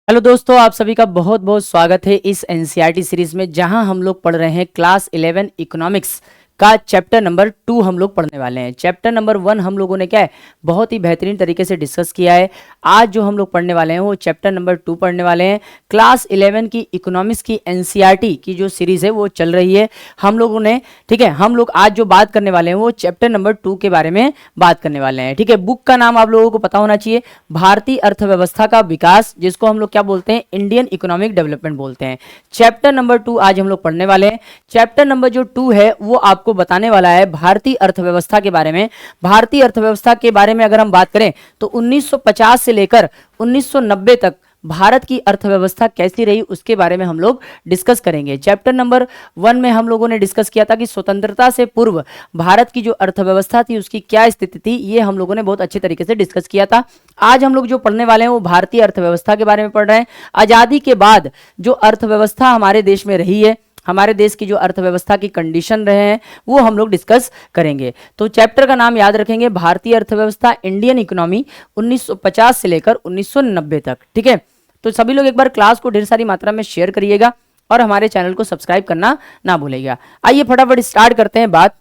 Hello दोस्तों, आप सभी का बहुत बहुत स्वागत है इस एनसीईआरटी सीरीज में, जहां हम लोग पढ़ रहे हैं क्लास 11 इकोनॉमिक्स का चैप्टर नंबर 2 हम लोग पढ़ने वाले हैं। चैप्टर नंबर 1 हम लोगों ने क्या है बहुत ही बेहतरीन तरीके से डिस्कस किया है। आज जो हम लोग पढ़ने वाले हैं वो चैप्टर नंबर 2 पढ़ने वाले हैं। क्लास 11 की इकोनॉमिक्स की एनसीईआरटी की जो सीरीज है वो चल रही है हम लोगों ने। ठीक है, हम लोग आज जो बात करने वाले हैं वो चैप्टर नंबर 2 के बारे में बात करने वाले हैं। ठीक है, बुक का नाम आप लोगों को पता होना चाहिए, भारतीय अर्थव्यवस्था का विकास, जिसको हम लोग क्या बोलते हैं, इंडियन इकोनॉमिक डेवलपमेंट बोलते हैं। चैप्टर नंबर 2 आज हम लोग पढ़ने वाले हैं। चैप्टर नंबर जो 2 है वो आपको बताने वाला है भारतीय अर्थव्यवस्था के बारे में। भारतीय अर्थव्यवस्था के बारे में अगर हम बात करें तो 1950 से लेकर 1990 तक भारत की अर्थव्यवस्था कैसी रही उसके बारे में हम लोग डिस्कस करेंगे। चैप्टर नंबर 1 में हम लोगों ने डिस्कस किया था कि स्वतंत्रता से पूर्व भारत की जो अर्थव्यवस्था थी उसकी क्या स्थिति थी, ये हम लोगों ने बहुत अच्छे तरीके से डिस्कस किया था। आज हम लोग जो पढ़ने वाले हैं वो भारतीय अर्थव्यवस्था के बारे में पढ़ रहे हैं। आजादी के बाद जो अर्थव्यवस्था हमारे देश में रही है, हमारे देश की जो अर्थव्यवस्था की कंडीशन रहे हैं वो हम लोग डिस्कस करेंगे। तो चैप्टर का नाम याद रखेंगे, भारतीय अर्थव्यवस्था इंडियन इकोनॉमी 1950 से लेकर 1990 तक। ठीक है, तो सभी लोग एक बार क्लास को ढेर सारी मात्रा में शेयर करिएगा और हमारे चैनल को सब्सक्राइब करना ना भूलिएगा। आइए फटाफट स्टार्ट करते हैं बात।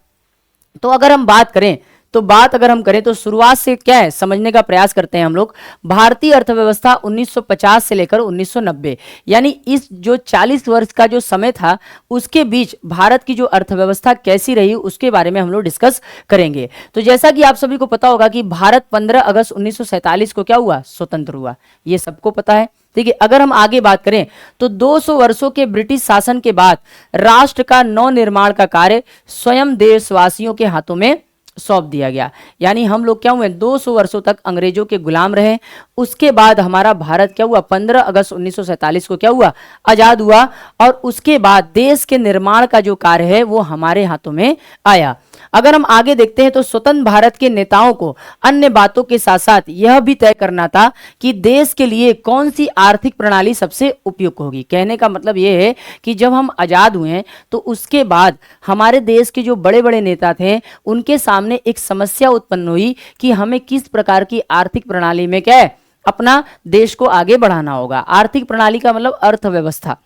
तो अगर हम बात करें तो शुरुआत से क्या है समझने का प्रयास करते हैं हम लोग। भारतीय अर्थव्यवस्था 1950 से लेकर 1990, यानी इस जो 40 वर्ष का जो समय था उसके बीच भारत की जो अर्थव्यवस्था कैसी रही उसके बारे में हम लोग डिस्कस करेंगे। तो जैसा कि आप सभी को पता होगा कि भारत 15 अगस्त 1947 को क्या हुआ, स्वतंत्र हुआ, ये सबको पता है। ठीक है, अगर हम आगे बात करें तो 200 वर्षों के ब्रिटिश शासन के बाद राष्ट्र का नवनिर्माण का कार्य स्वयं देशवासियों के हाथों में सौंप दिया गया। यानी हम लोग क्या हुए, 200 वर्षों तक अंग्रेजों के गुलाम रहे। उसके बाद हमारा भारत क्या हुआ, 15 अगस्त 1947 को क्या हुआ, आजाद हुआ। और उसके बाद देश के निर्माण का जो कार्य है वो हमारे हाथों में आया। अगर हम आगे देखते हैं तो स्वतंत्र भारत के नेताओं को अन्य बातों के साथ साथ यह भी तय करना था कि देश के लिए कौन सी आर्थिक प्रणाली सबसे उपयुक्त होगी। कहने का मतलब यह है कि जब हम आजाद हुए हैं तो उसके बाद हमारे देश के जो बड़े बड़े नेता थे उनके सामने एक समस्या उत्पन्न हुई कि हमें किस प्रकार की आर्थिक प्रणाली में क्या है अपना देश को आगे बढ़ाना होगा। आर्थिक प्रणाली का मतलब अर्थव्यवस्था,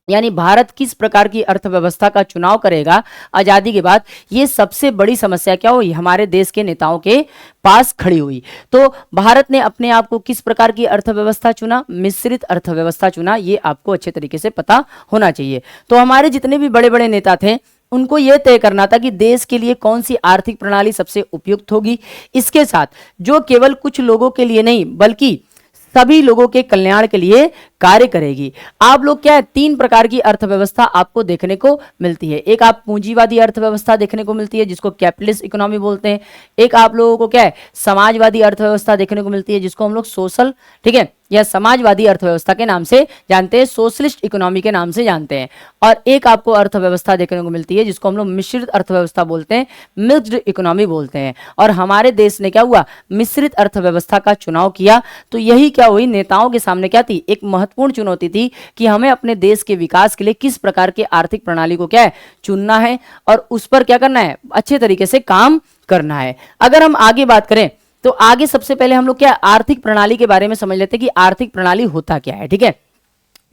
यानी भारत किस प्रकार की अर्थव्यवस्था का चुनाव करेगा आजादी के बाद, ये सबसे बड़ी समस्या क्या हुई, हमारे देश के नेताओं के पास खड़ी हुई। तो भारत ने अपने आप को किस प्रकार की अर्थव्यवस्था चुना, मिश्रित अर्थव्यवस्था चुना, ये आपको अच्छे तरीके से पता होना चाहिए। तो हमारे जितने भी बड़े बड़े नेता थे उनको यह तय करना था कि देश के लिए कौन सी आर्थिक प्रणाली सबसे उपयुक्त होगी, इसके साथ जो केवल कुछ लोगों के लिए नहीं बल्कि सभी लोगों के कल्याण के लिए कार्य करेगी। आप लोग क्या है, 3 प्रकार की अर्थव्यवस्था आपको देखने को मिलती है। एक आप पूंजीवादी अर्थव्यवस्था देखने को मिलती है जिसको कैपिटलिस्ट इकोनॉमी बोलते हैं। एक आप लोगों को क्या है, समाजवादी अर्थव्यवस्था देखने को मिलती है जिसको हम लोग सोशल, ठीक है, या समाजवादी अर्थव्यवस्था के नाम से जानते हैं, सोशलिस्ट इकोनॉमी के नाम से जानते हैं। और एक आपको अर्थव्यवस्था देखने को मिलती है जिसको हम लोग मिश्रित अर्थव्यवस्था बोलते हैं, मिक्स्ड इकोनॉमी बोलते हैं। और हमारे देश ने क्या हुआ, मिश्रित अर्थव्यवस्था का चुनाव किया। तो यही क्या हुई, नेताओं के सामने क्या थी, एक महत्वपूर्ण चुनौती थी कि हमें अपने देश के विकास के लिए किस प्रकार की आर्थिक प्रणाली को क्या है चुनना है और उस पर क्या करना है, अच्छे तरीके से काम करना है। अगर हम आगे बात करें तो आगे सबसे पहले हम लोग क्या आर्थिक प्रणाली के बारे में समझ लेते हैं कि आर्थिक प्रणाली होता क्या है। ठीक है,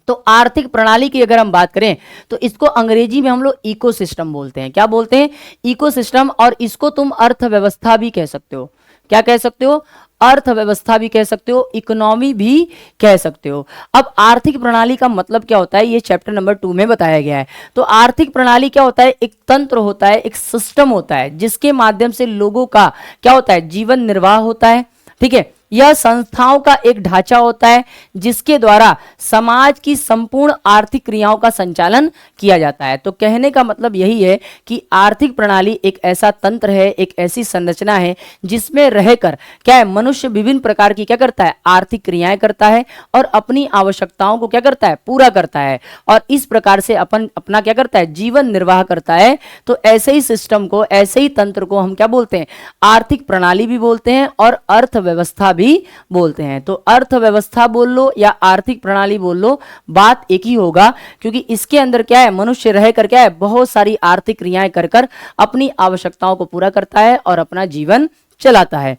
तो आर्थिक प्रणाली की अगर हम बात करें तो इसको अंग्रेजी में हम लोग इकोसिस्टम बोलते हैं। क्या बोलते हैं, इकोसिस्टम। और इसको तुम अर्थव्यवस्था भी कह सकते हो। क्या कह सकते हो, अर्थव्यवस्था भी कह सकते हो, इकोनॉमी भी कह सकते हो। अब आर्थिक प्रणाली का मतलब क्या होता है ये चैप्टर नंबर 2 में बताया गया है। तो आर्थिक प्रणाली क्या होता है, एक तंत्र होता है, एक सिस्टम होता है जिसके माध्यम से लोगों का क्या होता है, जीवन निर्वाह होता है। ठीक है, यह संस्थाओं का एक ढांचा होता है जिसके द्वारा समाज की संपूर्ण आर्थिक क्रियाओं का संचालन किया जाता है। तो कहने का मतलब यही है कि आर्थिक प्रणाली एक ऐसा तंत्र है, एक ऐसी संरचना है जिसमें रहकर क्या है, मनुष्य विभिन्न प्रकार की क्या करता है, आर्थिक क्रियाएं करता है और अपनी आवश्यकताओं को क्या करता है, पूरा करता है। और इस प्रकार से अपना क्या करता है, जीवन निर्वाह करता है। तो ऐसे ही सिस्टम को, ऐसे ही तंत्र को हम क्या बोलते हैं, आर्थिक प्रणाली भी बोलते हैं और अर्थव्यवस्था भी बोलते हैं। तो अर्थव्यवस्था बोल लो या आर्थिक प्रणाली बोल लो, बात एक ही होगा, क्योंकि इसके अंदर क्या है, मनुष्य रहकर क्या है, बहुत सारी आर्थिक क्रियाएं कर कर अपनी आवश्यकताओं को पूरा करता है और अपना जीवन चलाता है।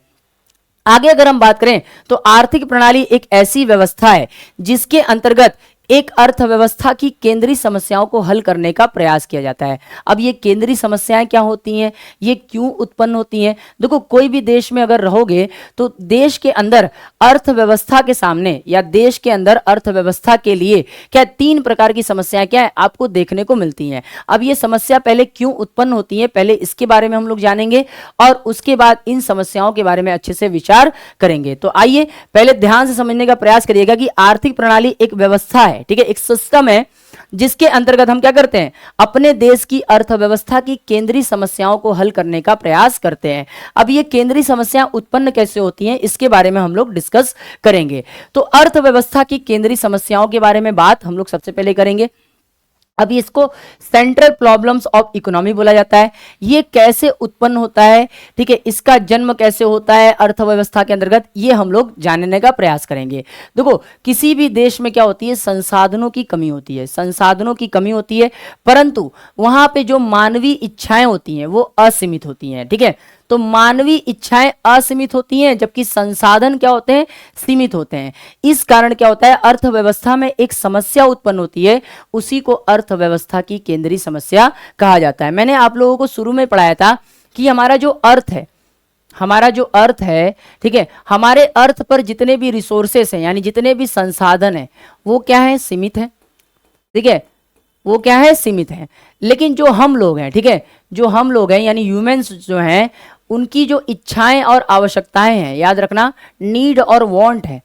आगे अगर हम बात करें तो आर्थिक प्रणाली एक ऐसी व्यवस्था है जिसके अंतर्गत एक अर्थव्यवस्था की केंद्रीय समस्याओं को हल करने का प्रयास किया जाता है। अब ये केंद्रीय समस्याएं क्या होती हैं, ये क्यों उत्पन्न होती हैं? देखो, कोई भी देश में अगर रहोगे तो देश के अंदर अर्थव्यवस्था के सामने या देश के अंदर अर्थव्यवस्था के लिए क्या 3 प्रकार की समस्याएं क्या है आपको देखने को मिलती हैं। अब ये समस्या पहले क्यों उत्पन्न होती है, पहले इसके बारे में हम लोग जानेंगे और उसके बाद इन समस्याओं के बारे में अच्छे से विचार करेंगे। तो आइए पहले ध्यान से समझने का प्रयास करिएगा कि आर्थिक प्रणाली एक व्यवस्था है, ठीक है, एक सिस्टम है जिसके अंतर्गत हम क्या करते हैं, अपने देश की अर्थव्यवस्था की केंद्रीय समस्याओं को हल करने का प्रयास करते हैं। अब ये केंद्रीय समस्याएं उत्पन्न कैसे होती हैं इसके बारे में हम लोग डिस्कस करेंगे। तो अर्थव्यवस्था की केंद्रीय समस्याओं के बारे में बात हम लोग सबसे पहले करेंगे। अभी इसको सेंट्रल प्रॉब्लम्स ऑफ इकोनॉमी बोला जाता है। ये कैसे उत्पन्न होता है, ठीक है, इसका जन्म कैसे होता है अर्थव्यवस्था के अंतर्गत, ये हम लोग जानने का प्रयास करेंगे। देखो, किसी भी देश में क्या होती है, संसाधनों की कमी होती है, संसाधनों की कमी होती है, परंतु वहां पे जो मानवीय इच्छाएं होती हैं वो असीमित होती हैं, ठीक है। तो मानवीय इच्छाएं असीमित होती हैं जबकि संसाधन क्या होते हैं, सीमित होते हैं। इस कारण क्या होता है, अर्थव्यवस्था में एक समस्या उत्पन्न होती है, उसी को अर्थव्यवस्था की केंद्रीय समस्या कहा जाता है। मैंने आप लोगों को शुरू में पढ़ाया था कि हमारा जो अर्थ है, हमारा जो अर्थ है, ठीक है, हमारे अर्थ पर जितने भी रिसोर्सेस हैं यानी जितने भी संसाधन हैं वो क्या है, सीमित है, ठीक है, वो क्या है, सीमित है। लेकिन जो हम लोग हैं, ठीक है, जो हम लोग हैं यानी ह्यूमंस जो हैं, उनकी जो इच्छाएं और आवश्यकताएं हैं, याद रखना, नीड और वांट है,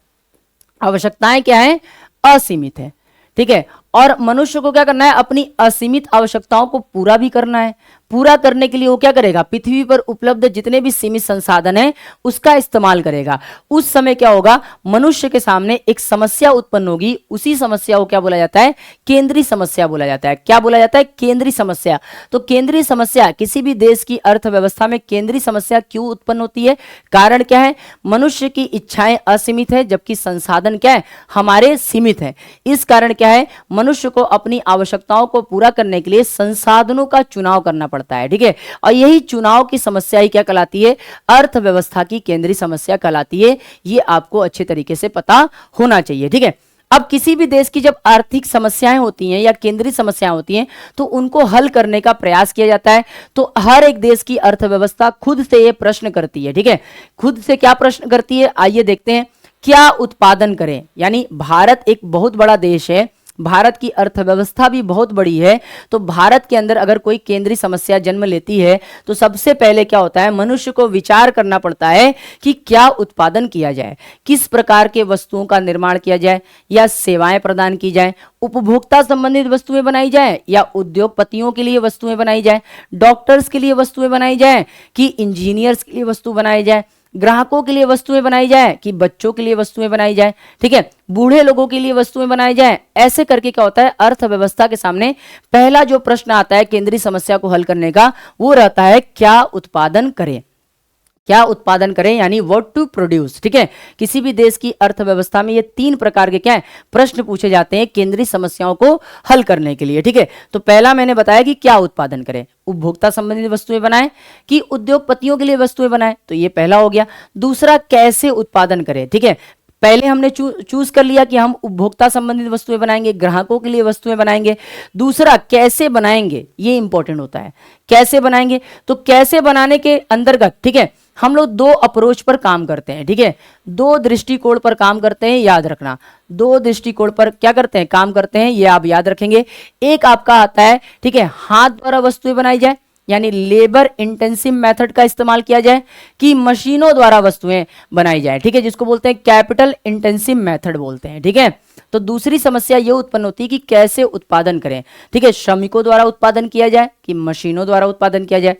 आवश्यकताएं क्या है, असीमित है, ठीक है। और मनुष्य को क्या करना है, अपनी असीमित आवश्यकताओं को पूरा भी करना है। पूरा करने के लिए वो क्या करेगा, पृथ्वी पर उपलब्ध जितने भी सीमित संसाधन हैं उसका इस्तेमाल करेगा। उस समय क्या होगा, मनुष्य के सामने एक समस्या उत्पन्न होगी, उसी समस्या को क्या बोला जाता है, केंद्रीय समस्या बोला जाता है। क्या बोला जाता है, केंद्रीय समस्या। तो केंद्रीय समस्या, किसी भी देश की अर्थव्यवस्था में केंद्रीय समस्या क्यों उत्पन्न होती है, कारण क्या है, मनुष्य की इच्छाएं असीमित है जबकि संसाधन क्या है, हमारे सीमित है। इस कारण क्या है, मनुष्य को अपनी आवश्यकताओं को पूरा करने के लिए संसाधनों का चुनाव करना पड़ता है, ठीक है। और यही चुनाव की समस्या ही क्या कहलाती है, अर्थव्यवस्था की केंद्रीय समस्या कहलाती है। ये आपको अच्छे तरीके से पता होना चाहिए, ठीक है। अब किसी भी देश की जब आर्थिक समस्याएं होती हैं या केंद्रीय समस्याएं होती हैं तो उनको हल करने का प्रयास किया जाता है। तो हर एक देश की अर्थव्यवस्था खुद से ये प्रश्न करती है, ठीक है, खुद से क्या प्रश्न करती है, आइए देखते हैं। क्या उत्पादन करें, यानी भारत एक बहुत बड़ा देश है, भारत की अर्थव्यवस्था भी बहुत बड़ी है। तो भारत के अंदर अगर कोई केंद्रीय समस्या जन्म लेती है तो सबसे पहले क्या होता है, मनुष्य को विचार करना पड़ता है कि क्या उत्पादन किया जाए, किस प्रकार के वस्तुओं का निर्माण किया जाए या सेवाएं प्रदान की जाए, उपभोक्ता संबंधित वस्तुएं बनाई जाए या उद्योगपतियों के लिए वस्तुएं बनाई जाए, डॉक्टर्स के लिए वस्तुएं बनाई जाए कि इंजीनियर्स के लिए वस्तु बनाई जाए, ग्राहकों के लिए वस्तुएं बनाई जाए कि बच्चों के लिए वस्तुएं बनाई जाए, ठीक है, बूढ़े लोगों के लिए वस्तुएं बनाई जाए। ऐसे करके क्या होता है, अर्थव्यवस्था के सामने पहला जो प्रश्न आता है केंद्रीय समस्या को हल करने का, वो रहता है क्या उत्पादन करें, क्या उत्पादन करें, यानी व्हाट टू प्रोड्यूस, ठीक है। किसी भी देश की अर्थव्यवस्था में ये 3 प्रकार के क्या है, प्रश्न पूछे जाते हैं केंद्रीय समस्याओं को हल करने के लिए, ठीक है। तो पहला मैंने बताया कि क्या उत्पादन करें, उपभोक्ता संबंधित वस्तुएं बनाएं कि उद्योगपतियों के लिए वस्तुएं बनाएं, तो ये पहला हो गया। दूसरा, कैसे उत्पादन करें, ठीक है, पहले हमने चूज कर लिया कि हम उपभोक्ता संबंधित वस्तुएं बनाएंगे, ग्राहकों के लिए वस्तुएं बनाएंगे। दूसरा, कैसे बनाएंगे, ये इंपॉर्टेंट होता है, कैसे बनाएंगे। तो कैसे बनाने के अंतर्गत, ठीक है, हम लोग 2 अप्रोच पर काम करते हैं, ठीक है, 2 दृष्टिकोण पर काम करते हैं, याद रखना, 2 दृष्टिकोण पर क्या करते हैं, काम करते हैं, ये आप याद रखेंगे। एक आपका आता है, ठीक है, हाथ द्वारा वस्तुएं बनाई जाए यानी लेबर इंटेंसिव मेथड का इस्तेमाल किया जाए कि मशीनों द्वारा वस्तुएं बनाई जाए, ठीक है, जिसको बोलते हैं कैपिटल इंटेंसिव मेथड बोलते हैं, ठीक है। तो दूसरी समस्या ये उत्पन्न होती है कि कैसे उत्पादन करें, ठीक है, श्रमिकों द्वारा उत्पादन किया जाए कि मशीनों द्वारा उत्पादन किया जाए।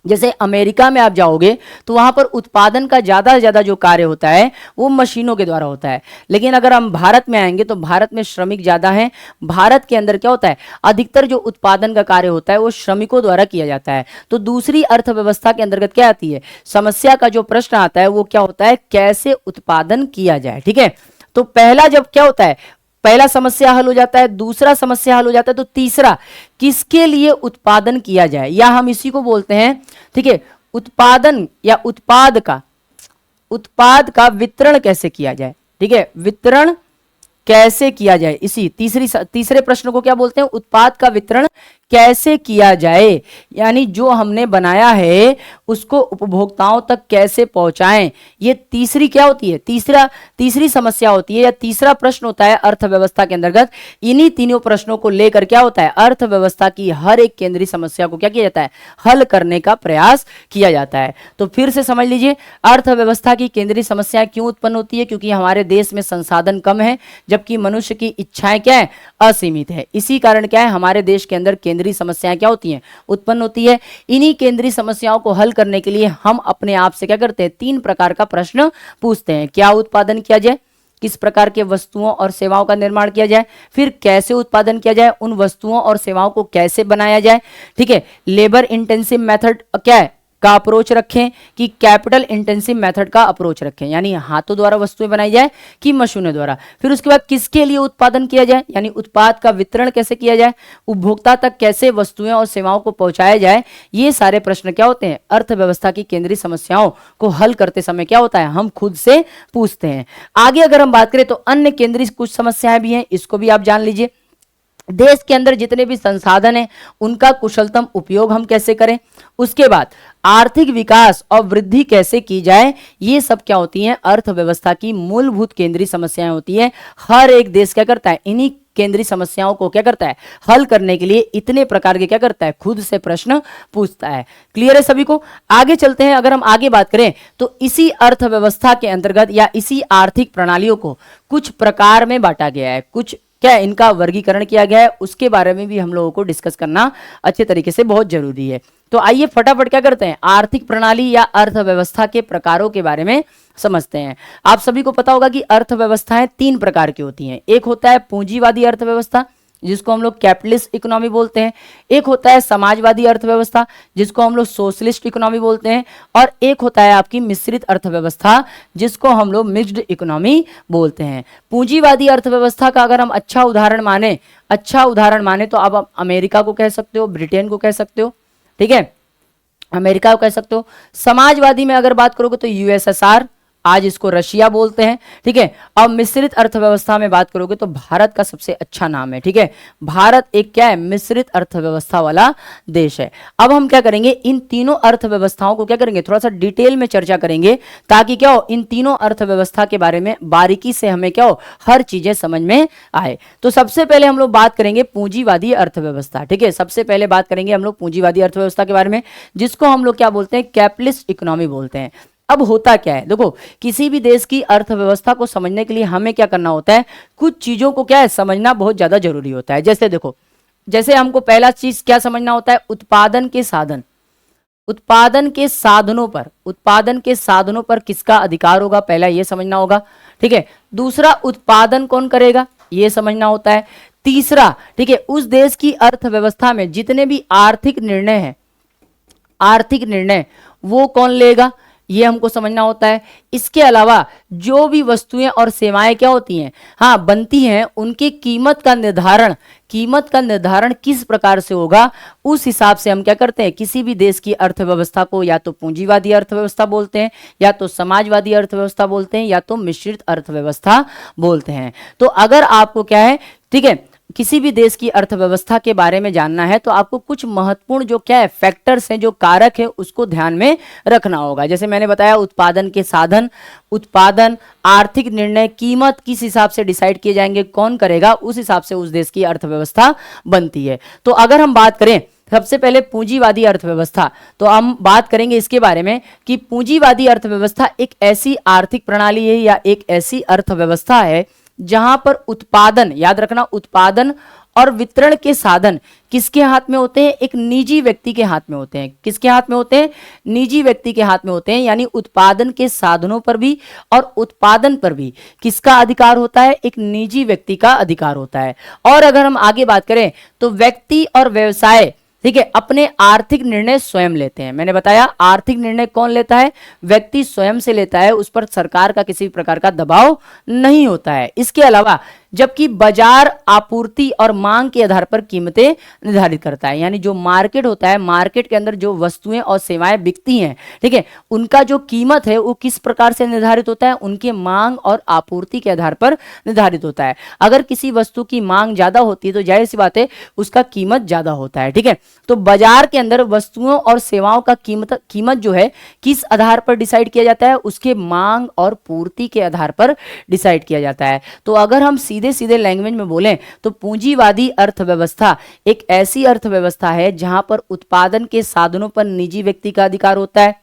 जैसे अमेरिका में आप जाओगे तो वहां पर उत्पादन का ज्यादा से ज्यादा जो कार्य होता है वो मशीनों के द्वारा होता है। लेकिन अगर हम भारत में आएंगे तो भारत में श्रमिक ज्यादा हैं, भारत के अंदर क्या होता है, अधिकतर जो उत्पादन का कार्य होता है वो श्रमिकों द्वारा किया जाता है। तो दूसरी अर्थव्यवस्था के अंतर्गत क्या आती है, समस्या का जो प्रश्न आता है वो क्या होता है, कैसे उत्पादन किया जाए, ठीक है। तो पहला जब क्या होता है, पहला समस्या हल हो जाता है, दूसरा समस्या हल हो जाता है, तो तीसरा, किसके लिए उत्पादन किया जाए, या हम इसी को बोलते हैं, ठीक है, उत्पादन या उत्पाद का उत्पाद का वितरण कैसे किया जाए, ठीक है, वितरण कैसे किया जाए, इसी तीसरे प्रश्न को क्या बोलते हैं, उत्पाद का वितरण कैसे किया जाए, यानी जो हमने बनाया है उसको उपभोक्ताओं तक कैसे पहुंचाएं, ये तीसरी क्या होती है, तीसरी समस्या होती है या तीसरा प्रश्न होता है अर्थव्यवस्था के अंतर्गत। इन्हीं तीनों प्रश्नों को लेकर क्या होता है, अर्थव्यवस्था की हर एक केंद्रीय समस्या को क्या किया जाता है, हल करने का प्रयास किया जाता है। तो फिर से समझ लीजिए, अर्थव्यवस्था की केंद्रीय समस्याएं क्यों उत्पन्न होती है, क्योंकि हमारे देश में संसाधन कम है जबकि मनुष्य की इच्छाएं क्या है, असीमित है। इसी कारण क्या है, हमारे देश के अंदर केंद्रीय समस्याएं क्या होती हैं, उत्पन्न होती है। इन्हीं केंद्रीय समस्याओं को हल करने के लिए हम अपने आप से क्या करते हैं, 3 प्रकार का प्रश्न पूछते हैं। क्या उत्पादन किया जाए, किस प्रकार के वस्तुओं और सेवाओं का निर्माण किया जाए, फिर कैसे उत्पादन किया जाए, उन वस्तुओं और सेवाओं को कैसे बनाया जाए, ठीक है, लेबर इंटेंसिव मेथड क्या है का अप्रोच रखें कि कैपिटल इंटेंसिव मेथड का अप्रोच रखें, यानी हाथों द्वारा वस्तुएं बनाई जाए कि मशीनों द्वारा। फिर उसके बाद किसके लिए उत्पादन किया जाए, यानी उत्पाद का वितरण कैसे किया जाए, उपभोक्ता तक कैसे वस्तुएं और सेवाओं को पहुंचाया जाए। ये सारे प्रश्न क्या होते हैं, अर्थव्यवस्था की केंद्रीय समस्याओं को हल करते समय क्या होता है, हम खुद से पूछते हैं। आगे अगर हम बात करें तो अन्य केंद्रीय कुछ समस्याएं भी हैं, इसको भी आप जान लीजिए। देश के अंदर जितने भी संसाधन हैं उनका कुशलतम उपयोग हम कैसे करें, उसके बाद आर्थिक विकास और वृद्धि कैसे की जाए, ये सब क्या होती हैं, अर्थव्यवस्था की मूलभूत केंद्रीय समस्याएं होती हैं। हर एक देश क्या करता है, इन्हीं केंद्रीय समस्याओं को क्या करता है, हल करने के लिए इतने प्रकार के क्या करता है, खुद से प्रश्न पूछता है। क्लियर है सभी को। आगे चलते हैं, अगर हम आगे बात करें तो इसी अर्थव्यवस्था के अंतर्गत या इसी आर्थिक प्रणालियों को कुछ प्रकार में बांटा गया है, कुछ क्या इनका वर्गीकरण किया गया है, उसके बारे में भी हम लोगों को डिस्कस करना अच्छे तरीके से बहुत जरूरी है। तो आइए फटाफट क्या करते हैं, आर्थिक प्रणाली या अर्थव्यवस्था के प्रकारों के बारे में समझते हैं। आप सभी को पता होगा कि अर्थव्यवस्थाएं 3 प्रकार की होती हैं। एक होता है पूंजीवादी अर्थव्यवस्था जिसको हम लोग कैपिटलिस्ट इकोनॉमी बोलते हैं, एक होता है समाजवादी अर्थव्यवस्था जिसको हम लोग सोशलिस्ट इकोनॉमी बोलते हैं, और एक होता है आपकी मिश्रित अर्थव्यवस्था जिसको हम लोग मिक्स्ड इकोनॉमी बोलते हैं। पूंजीवादी अर्थव्यवस्था का अगर हम अच्छा उदाहरण माने तो आप अमेरिका को कह सकते हो, ब्रिटेन को कह सकते हो, ठीक है, अमेरिका को कह सकते हो। समाजवादी में अगर बात करोगे तो यूएसएसआर, आज इसको रशिया बोलते हैं, ठीक है। अब मिश्रित अर्थव्यवस्था में बात करोगे तो भारत का सबसे अच्छा नाम है, ठीक है। भारत एक क्या है, मिश्रित अर्थव्यवस्था वाला देश है। अब हम क्या करेंगे, इन तीनों अर्थव्यवस्थाओं को क्या करेंगे, थोड़ा सा डिटेल में चर्चा करेंगे ताकि क्या हो, इन तीनों अर्थव्यवस्था के बारे में बारीकी से हमें क्या हो, हर चीजें समझ में आए। तो सबसे पहले हम लोग बात करेंगे पूंजीवादी अर्थव्यवस्था, ठीक है। सबसे पहले बात करेंगे हम लोग पूंजीवादी अर्थव्यवस्था के बारे में जिसको हम लोग क्या बोलते हैं, कैपिटलिस्ट इकोनॉमी बोलते हैं। अब होता क्या है, देखो किसी भी देश की अर्थव्यवस्था को समझने के लिए हमें क्या करना होता है, कुछ चीजों को क्या है समझना बहुत ज्यादा जरूरी होता है। जैसे देखो, जैसे हमको पहला चीज क्या समझना होता है, उत्पादन के साधन, उत्पादन के साधनों पर किसका अधिकार होगा, पहला ये समझना होगा, ठीक है। दूसरा, उत्पादन कौन करेगा, ये समझना होता है। तीसरा, ठीक है, उस देश की अर्थव्यवस्था में जितने भी आर्थिक निर्णय हैं, आर्थिक निर्णय वो कौन लेगा, ये हमको समझना होता है। इसके अलावा जो भी वस्तुएं और सेवाएं क्या होती हैं, हाँ बनती हैं, उनकी कीमत का निर्धारण किस प्रकार से होगा, उस हिसाब से हम क्या करते हैं, किसी भी देश की अर्थव्यवस्था को या तो पूंजीवादी अर्थव्यवस्था बोलते हैं, या तो समाजवादी अर्थव्यवस्था बोलते हैं, या तो मिश्रित अर्थव्यवस्था बोलते हैं। तो अगर आपको क्या है, ठीक है, किसी भी देश की अर्थव्यवस्था के बारे में जानना है तो आपको कुछ महत्वपूर्ण जो क्या है फैक्टर्स हैं, जो कारक है, उसको ध्यान में रखना होगा। जैसे मैंने बताया, उत्पादन के साधन, उत्पादन, आर्थिक निर्णय, कीमत किस हिसाब से डिसाइड किए जाएंगे, कौन करेगा, उस हिसाब से उस देश की अर्थव्यवस्था बनती है। तो अगर हम बात करें सबसे पहले पूंजीवादी अर्थव्यवस्था, तो हम बात करेंगे इसके बारे में कि पूंजीवादी अर्थव्यवस्था एक ऐसी आर्थिक प्रणाली है या एक ऐसी अर्थव्यवस्था है जहां पर उत्पादन, याद रखना, उत्पादन और वितरण के साधन किसके हाथ में होते हैं, एक निजी व्यक्ति के हाथ में होते हैं। किसके हाथ में होते हैं, निजी व्यक्ति के हाथ में होते हैं। यानी उत्पादन के साधनों पर भी और उत्पादन पर भी किसका अधिकार होता है, एक निजी व्यक्ति का अधिकार होता है। और अगर हम आगे बात करें तो व्यक्ति और व्यवसाय, ठीक है, अपने आर्थिक निर्णय स्वयं लेते हैं। मैंने बताया आर्थिक निर्णय कौन लेता है, व्यक्ति स्वयं से लेता है, उस पर सरकार का किसी प्रकार का दबाव नहीं होता है। इसके अलावा जबकि बाजार आपूर्ति और मांग के आधार पर कीमतें निर्धारित करता है। यानी जो मार्केट होता है, मार्केट के अंदर जो वस्तुएं और सेवाएं बिकती हैं, ठीक है, उनका जो कीमत है वो किस प्रकार से निर्धारित होता है, उनके मांग और आपूर्ति के आधार पर निर्धारित होता है। अगर किसी वस्तु की मांग ज्यादा होती है तो जाहिर सी बात है उसका कीमत ज्यादा होता है, ठीक है। तो बाजार के अंदर वस्तुओं और सेवाओं का कीमत जो है किस आधार पर डिसाइड किया जाता है, उसके मांग और पूर्ति के आधार पर डिसाइड किया जाता है। तो अगर हम सीधे सीधे लैंग्वेज में बोलें तो पूंजीवादी अर्थव्यवस्था एक ऐसी अर्थव्यवस्था है जहां पर उत्पादन के साधनों पर निजी व्यक्ति का अधिकार होता है।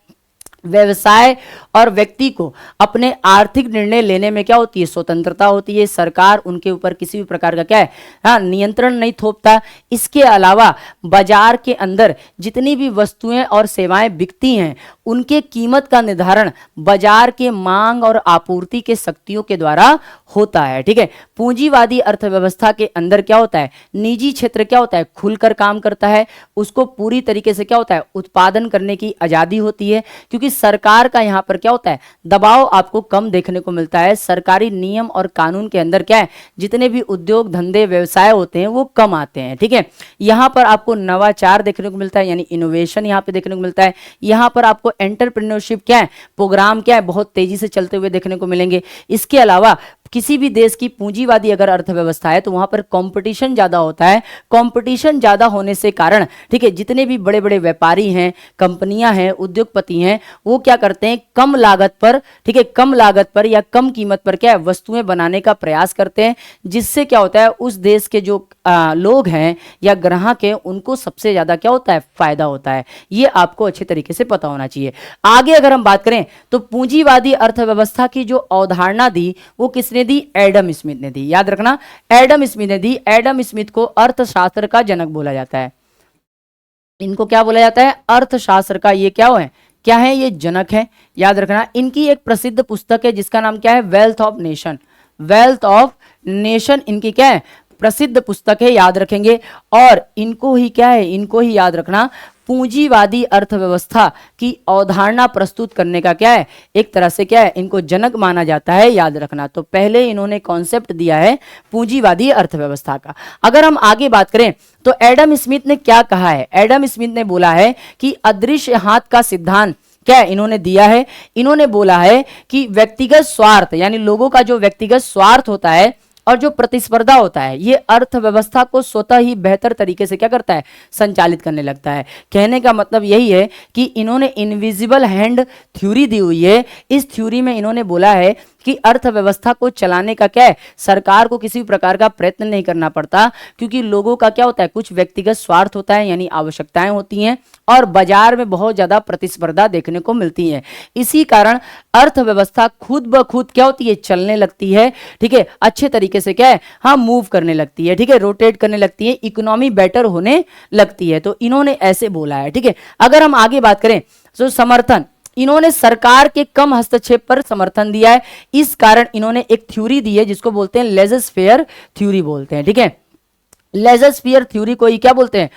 व्यवसाय और व्यक्ति को अपने आर्थिक निर्णय लेने में क्या होती है, स्वतंत्रता होती है। सरकार उनके ऊपर किसी भी प्रकार का क्या है, हाँ, नियंत्रण नहीं थोपता। इसके अलावा बाजार के अंदर जितनी भी वस्तुएं और सेवाएं बिकती हैं उनके कीमत का निर्धारण बाजार के मांग और आपूर्ति के शक्तियों के द्वारा होता है, ठीक है। पूंजीवादी अर्थव्यवस्था के अंदर क्या होता है, निजी क्षेत्र क्या होता है, खुलकर काम करता है। उसको पूरी तरीके से क्या होता है, उत्पादन करने की आजादी होती है, क्योंकि सरकार का यहां पर क्या होता है, दबाव आपको कम देखने को मिलता है। सरकारी नियम और कानून के अंदर क्या है, जितने भी उद्योग धंधे व्यवसाय होते हैं वो कम आते हैं, ठीक है। यहां पर आपको नवाचार देखने को मिलता है, यानी इनोवेशन यहां पे देखने को मिलता है। यहां पर आपको एंटरप्रेन्योरशिप क्या है, प्रोग्राम क्या है, बहुत तेजी से चलते हुए देखने को मिलेंगे। इसके अलावा किसी भी देश की पूंजीवादी अगर अर्थव्यवस्था है तो वहां पर कंपटीशन ज्यादा होता है। कंपटीशन ज्यादा होने से कारण, ठीक है, जितने भी बड़े बड़े व्यापारी हैं, कंपनियां हैं, उद्योगपति हैं, वो क्या करते हैं, कम लागत पर, ठीक है, कम लागत पर या कम कीमत पर क्या है, वस्तुएं बनाने का प्रयास करते हैं, जिससे क्या होता है, उस देश के जो लोग हैं या ग्राहक हैं उनको सबसे ज्यादा क्या होता है, फायदा होता है। ये आपको अच्छे तरीके से पता होना चाहिए। आगे अगर हम बात करें तो पूंजीवादी अर्थव्यवस्था की जो अवधारणा दी वो किसने दी, एडम स्मिथ ने दी। याद रखना, एडम स्मिथ ने दी। एडम स्मिथ को अर्थशास्त्र का जनक बोला जाता है। इनको क्या बोला जाता है, अर्थशास्त्र का ये क्या है, ये जनक है। याद रखना, इनकी एक प्रसिद्ध पुस्तक है जिसका नाम क्या है, wealth of nation. Wealth of nation इनकी क्या है, प्रसिद्ध पुस्तक है, याद रखेंगे। और इनको ही क्या है, इनको ही याद रखना, पूंजीवादी अर्थव्यवस्था की अवधारणा प्रस्तुत करने का क्या है, एक तरह से क्या है, इनको जनक माना जाता है, याद रखना। तो पहले इन्होंने कॉन्सेप्ट दिया है पूंजीवादी अर्थव्यवस्था का। अगर हम आगे बात करें तो एडम स्मिथ ने क्या कहा है, एडम स्मिथ ने बोला है कि अदृश्य हाथ का सिद्धांत क्या इन्होंने दिया है, इन्होंने बोला है कि व्यक्तिगत स्वार्थ, यानी लोगों का जो व्यक्तिगत स्वार्थ होता है और जो प्रतिस्पर्धा होता है, ये अर्थव्यवस्था को स्वतः ही बेहतर तरीके से क्या करता है, संचालित करने लगता है। कहने का मतलब यही है कि इन्होंने इनविजिबल हैंड थ्योरी दी हुई है। इस थ्योरी में इन्होंने बोला है कि अर्थव्यवस्था को चलाने का क्या है, सरकार को किसी भी प्रकार का प्रयत्न नहीं करना पड़ता, क्योंकि लोगों का क्या होता है, कुछ व्यक्तिगत स्वार्थ होता है, यानी आवश्यकताएं होती हैं, और बाजार में बहुत ज्यादा प्रतिस्पर्धा देखने को मिलती है। इसी कारण अर्थव्यवस्था खुद ब खुद क्या होती है, चलने लगती है, ठीक है, अच्छे तरीके से क्या है, हाँ, मूव करने लगती है, ठीक है, रोटेट करने लगती है, इकोनॉमी बेटर होने लगती है। तो इन्होंने ऐसे बोला है, ठीक है। अगर हम आगे बात करें तो समर्थन, इन्होंने सरकार के कम हस्तक्षेप पर समर्थन दिया है। इस कारण इन्होंने एक थ्योरी दी है जिसको बोलते हैं लेजर-फेयर थ्योरी बोलते हैं, ठीक है। लेजर-फेयर थ्योरी को ही क्या बोलते हैं,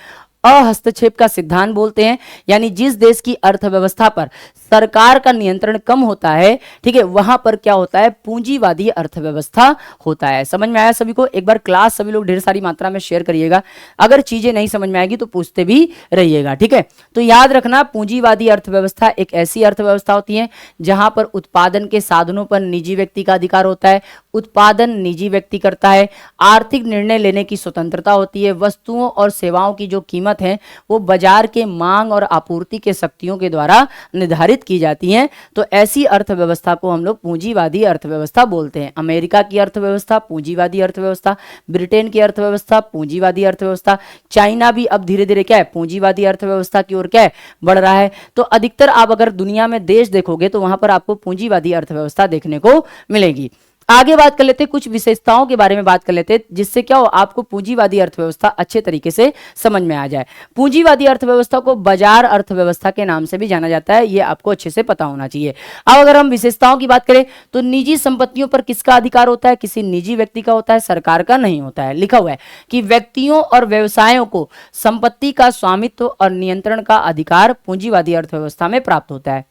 अहस्तक्षेप का सिद्धांत बोलते हैं। यानी जिस देश की अर्थव्यवस्था पर सरकार का नियंत्रण कम होता है, ठीक है, वहां पर क्या होता है, पूंजीवादी अर्थव्यवस्था होता है। समझ में आया सभी को? एक बार क्लास सभी लोग ढेर सारी मात्रा में शेयर करिएगा। अगर चीजें नहीं समझ में आएगी तो पूछते भी रहिएगा, ठीक है। तो याद रखना, पूंजीवादी अर्थव्यवस्था एक ऐसी अर्थव्यवस्था होती है जहां पर उत्पादन के साधनों पर निजी व्यक्ति का अधिकार होता है, उत्पादन निजी व्यक्ति करता है, आर्थिक निर्णय लेने की स्वतंत्रता होती है, वस्तुओं और सेवाओं की जो कीमत है वो बाजार के मांग और आपूर्ति के शक्तियों के द्वारा निर्धारित की जाती हैं। तो ऐसी अर्थव्यवस्था को हम लोग पूंजीवादी अर्थव्यवस्था बोलते हैं। अमेरिका की अर्थव्यवस्था पूंजीवादी अर्थव्यवस्था, ब्रिटेन की अर्थव्यवस्था पूंजीवादी अर्थव्यवस्था, चाइना भी अब धीरे धीरे क्या है, पूंजीवादी अर्थव्यवस्था की ओर क्या है, बढ़ रहा है। तो अधिकतर आप अगर दुनिया में देश देखोगे तो वहां पर आपको पूंजीवादी अर्थव्यवस्था देखने को मिलेगी। आगे बात कर लेते हैं, कुछ विशेषताओं के बारे में बात कर लेते हैं जिससे क्या हो, आपको पूंजीवादी अर्थव्यवस्था अच्छे तरीके से समझ में आ जाए। पूंजीवादी अर्थव्यवस्था को बाजार अर्थव्यवस्था के नाम से भी जाना जाता है, ये आपको अच्छे से पता होना चाहिए। अब अगर हम विशेषताओं की बात करें तो निजी संपत्तियों पर किसका अधिकार होता है, किसी निजी व्यक्ति का होता है, सरकार का नहीं होता है। लिखा हुआ है कि व्यक्तियों और व्यवसायों को संपत्ति का स्वामित्व और नियंत्रण का अधिकार पूंजीवादी अर्थव्यवस्था में प्राप्त होता है।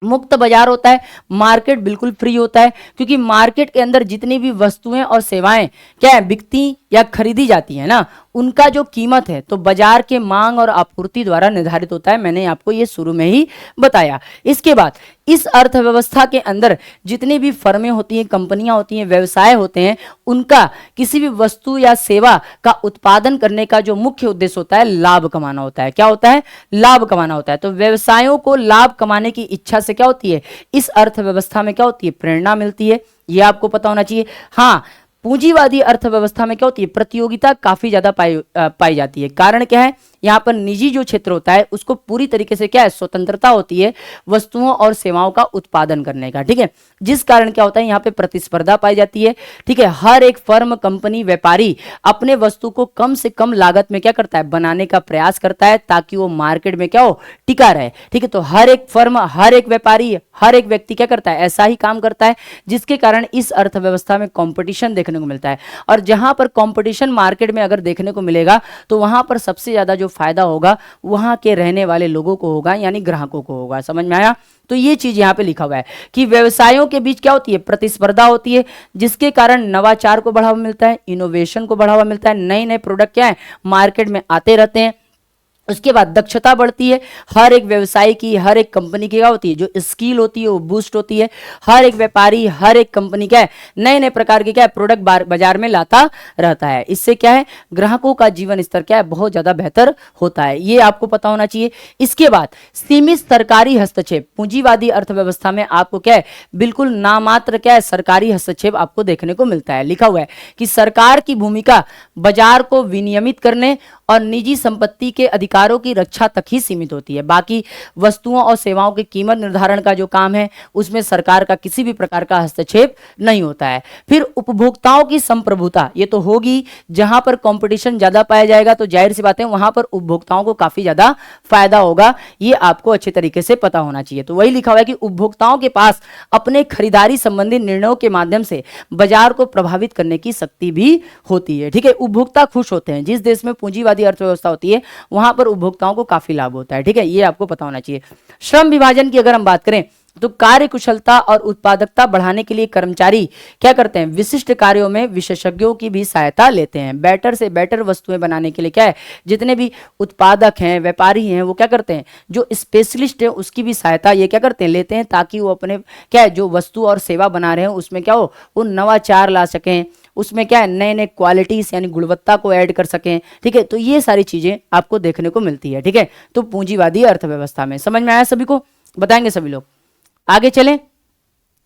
मुक्त बाजार होता है, मार्केट बिल्कुल फ्री होता है, क्योंकि मार्केट के अंदर जितनी भी वस्तुएं और सेवाएं क्या है बिकती या खरीदी जाती है ना, उनका जो कीमत है तो बाजार के मांग और आपूर्ति द्वारा निर्धारित होता है। मैंने आपको ये शुरू में ही बताया। इसके बाद इस अर्थव्यवस्था के अंदर जितनी भी फर्में होती हैं, कंपनियां होती हैं, व्यवसाय होते हैं, उनका किसी भी वस्तु या सेवा का उत्पादन करने का जो मुख्य उद्देश्य होता है लाभ कमाना होता है। क्या होता है? लाभ कमाना होता है। तो व्यवसायों को लाभ कमाने की इच्छा से क्या होती है, इस अर्थव्यवस्था में क्या होती है, प्रेरणा मिलती है। यह आपको पता होना चाहिए। हाँ, पूंजीवादी अर्थव्यवस्था में क्या होती है, प्रतियोगिता काफी ज्यादा पाई जाती है। कारण क्या है, यहाँ पर निजी जो क्षेत्र होता है उसको पूरी तरीके से क्या है, स्वतंत्रता होती है वस्तुओं और सेवाओं का उत्पादन करने का। ठीक है, जिस कारण क्या होता है, यहाँ पे प्रतिस्पर्धा पाई जाती है। ठीक है, हर एक फर्म, कंपनी, व्यापारी अपने वस्तु को कम से कम लागत में क्या करता है, बनाने का प्रयास करता है, ताकि वो मार्केट में क्या हो, टिका रहे। ठीक है, तो हर एक फर्म, हर एक व्यापारी, हर एक व्यक्ति क्या करता है, ऐसा ही काम करता है, जिसके कारण इस अर्थव्यवस्था में कंपटीशन देखने को मिलता है। और जहां पर कंपटीशन मार्केट में अगर देखने को मिलेगा, तो वहां पर सबसे ज्यादा जो फायदा होगा वहां के रहने वाले लोगों को होगा, यानी ग्राहकों को होगा। समझ में आया? तो ये चीज यहां पे लिखा हुआ है कि व्यवसायों के बीच क्या होती है, प्रतिस्पर्धा होती है, जिसके कारण नवाचार को बढ़ावा मिलता है, इनोवेशन को बढ़ावा मिलता है, नए नए प्रोडक्ट क्या है मार्केट में आते रहते हैं। उसके बाद दक्षता बढ़ती है। हर एक व्यवसाय की, हर एक कंपनी की क्या होती है, जो स्किल होती है वो बूस्ट होती है। हर एक व्यापारी, हर एक कंपनी क्या है, नए नए प्रकार के क्या है प्रोडक्ट बाजार में लाता रहता है। इससे क्या है, ग्राहकों का जीवन स्तर क्या है, बहुत ज्यादा बेहतर होता है। ये आपको पता होना चाहिए। इसके बाद सीमित सरकारी हस्तक्षेप। पूंजीवादी अर्थव्यवस्था में आपको क्या है, बिल्कुल नामात्र क्या है, सरकारी हस्तक्षेप आपको देखने को मिलता है। लिखा हुआ है कि सरकार की भूमिका बाजार को विनियमित करने और निजी संपत्ति के अधिकारों की रक्षा तक ही सीमित होती है। बाकी वस्तुओं और सेवाओं की कीमत निर्धारण का जो काम है, उसमें सरकार का किसी भी प्रकार का हस्तक्षेप नहीं होता है। फिर उपभोक्ताओं की संप्रभुता, ये तो होगी, जहां पर कंपटीशन ज्यादा पाया जाएगा तो जाहिर सी बात है वहां पर उपभोक्ताओं को काफी ज्यादा फायदा होगा। ये आपको अच्छे तरीके से पता होना चाहिए। तो वही लिखा हुआ है कि उपभोक्ताओं के पास अपने खरीदारी संबंधी निर्णयों के माध्यम से बाजार को प्रभावित करने की शक्ति भी होती है। ठीक है, उपभोक्ता खुश होते हैं। जिस देश में पूंजीवादी अर्थव्यवस्था होती है वहां पर उपभोक्ताओं को काफी लाभ होता है। ठीक है, ये आपको पता होना चाहिए। श्रम विभाजन की अगर हम बात करें तो कार्य कुशलता और उत्पादकता बढ़ाने के लिए कर्मचारी क्या करते हैं, विशिष्ट कार्यों में विशेषज्ञों की भी सहायता लेते हैं। बेटर से बेटर वस्तुएं बनाने के लिए क्या है, जितने भी उत्पादक हैं, व्यापारी हैं, वो क्या करते हैं, जो स्पेशलिस्ट है उसकी भी सहायता ये क्या करते हैं, लेते हैं, ताकि वो अपने क्या है जो वस्तु और सेवा बना रहे हैं उसमें क्या हो, वो नवाचार ला सकें, उसमें क्या है नए नए क्वालिटीज यानी गुणवत्ता को ऐड कर सकें। ठीक है, तो ये सारी चीजें आपको देखने को मिलती है। ठीक है, तो पूंजीवादी अर्थव्यवस्था में समझ में आया सभी को? बताएंगे सभी लोग। आगे चलें,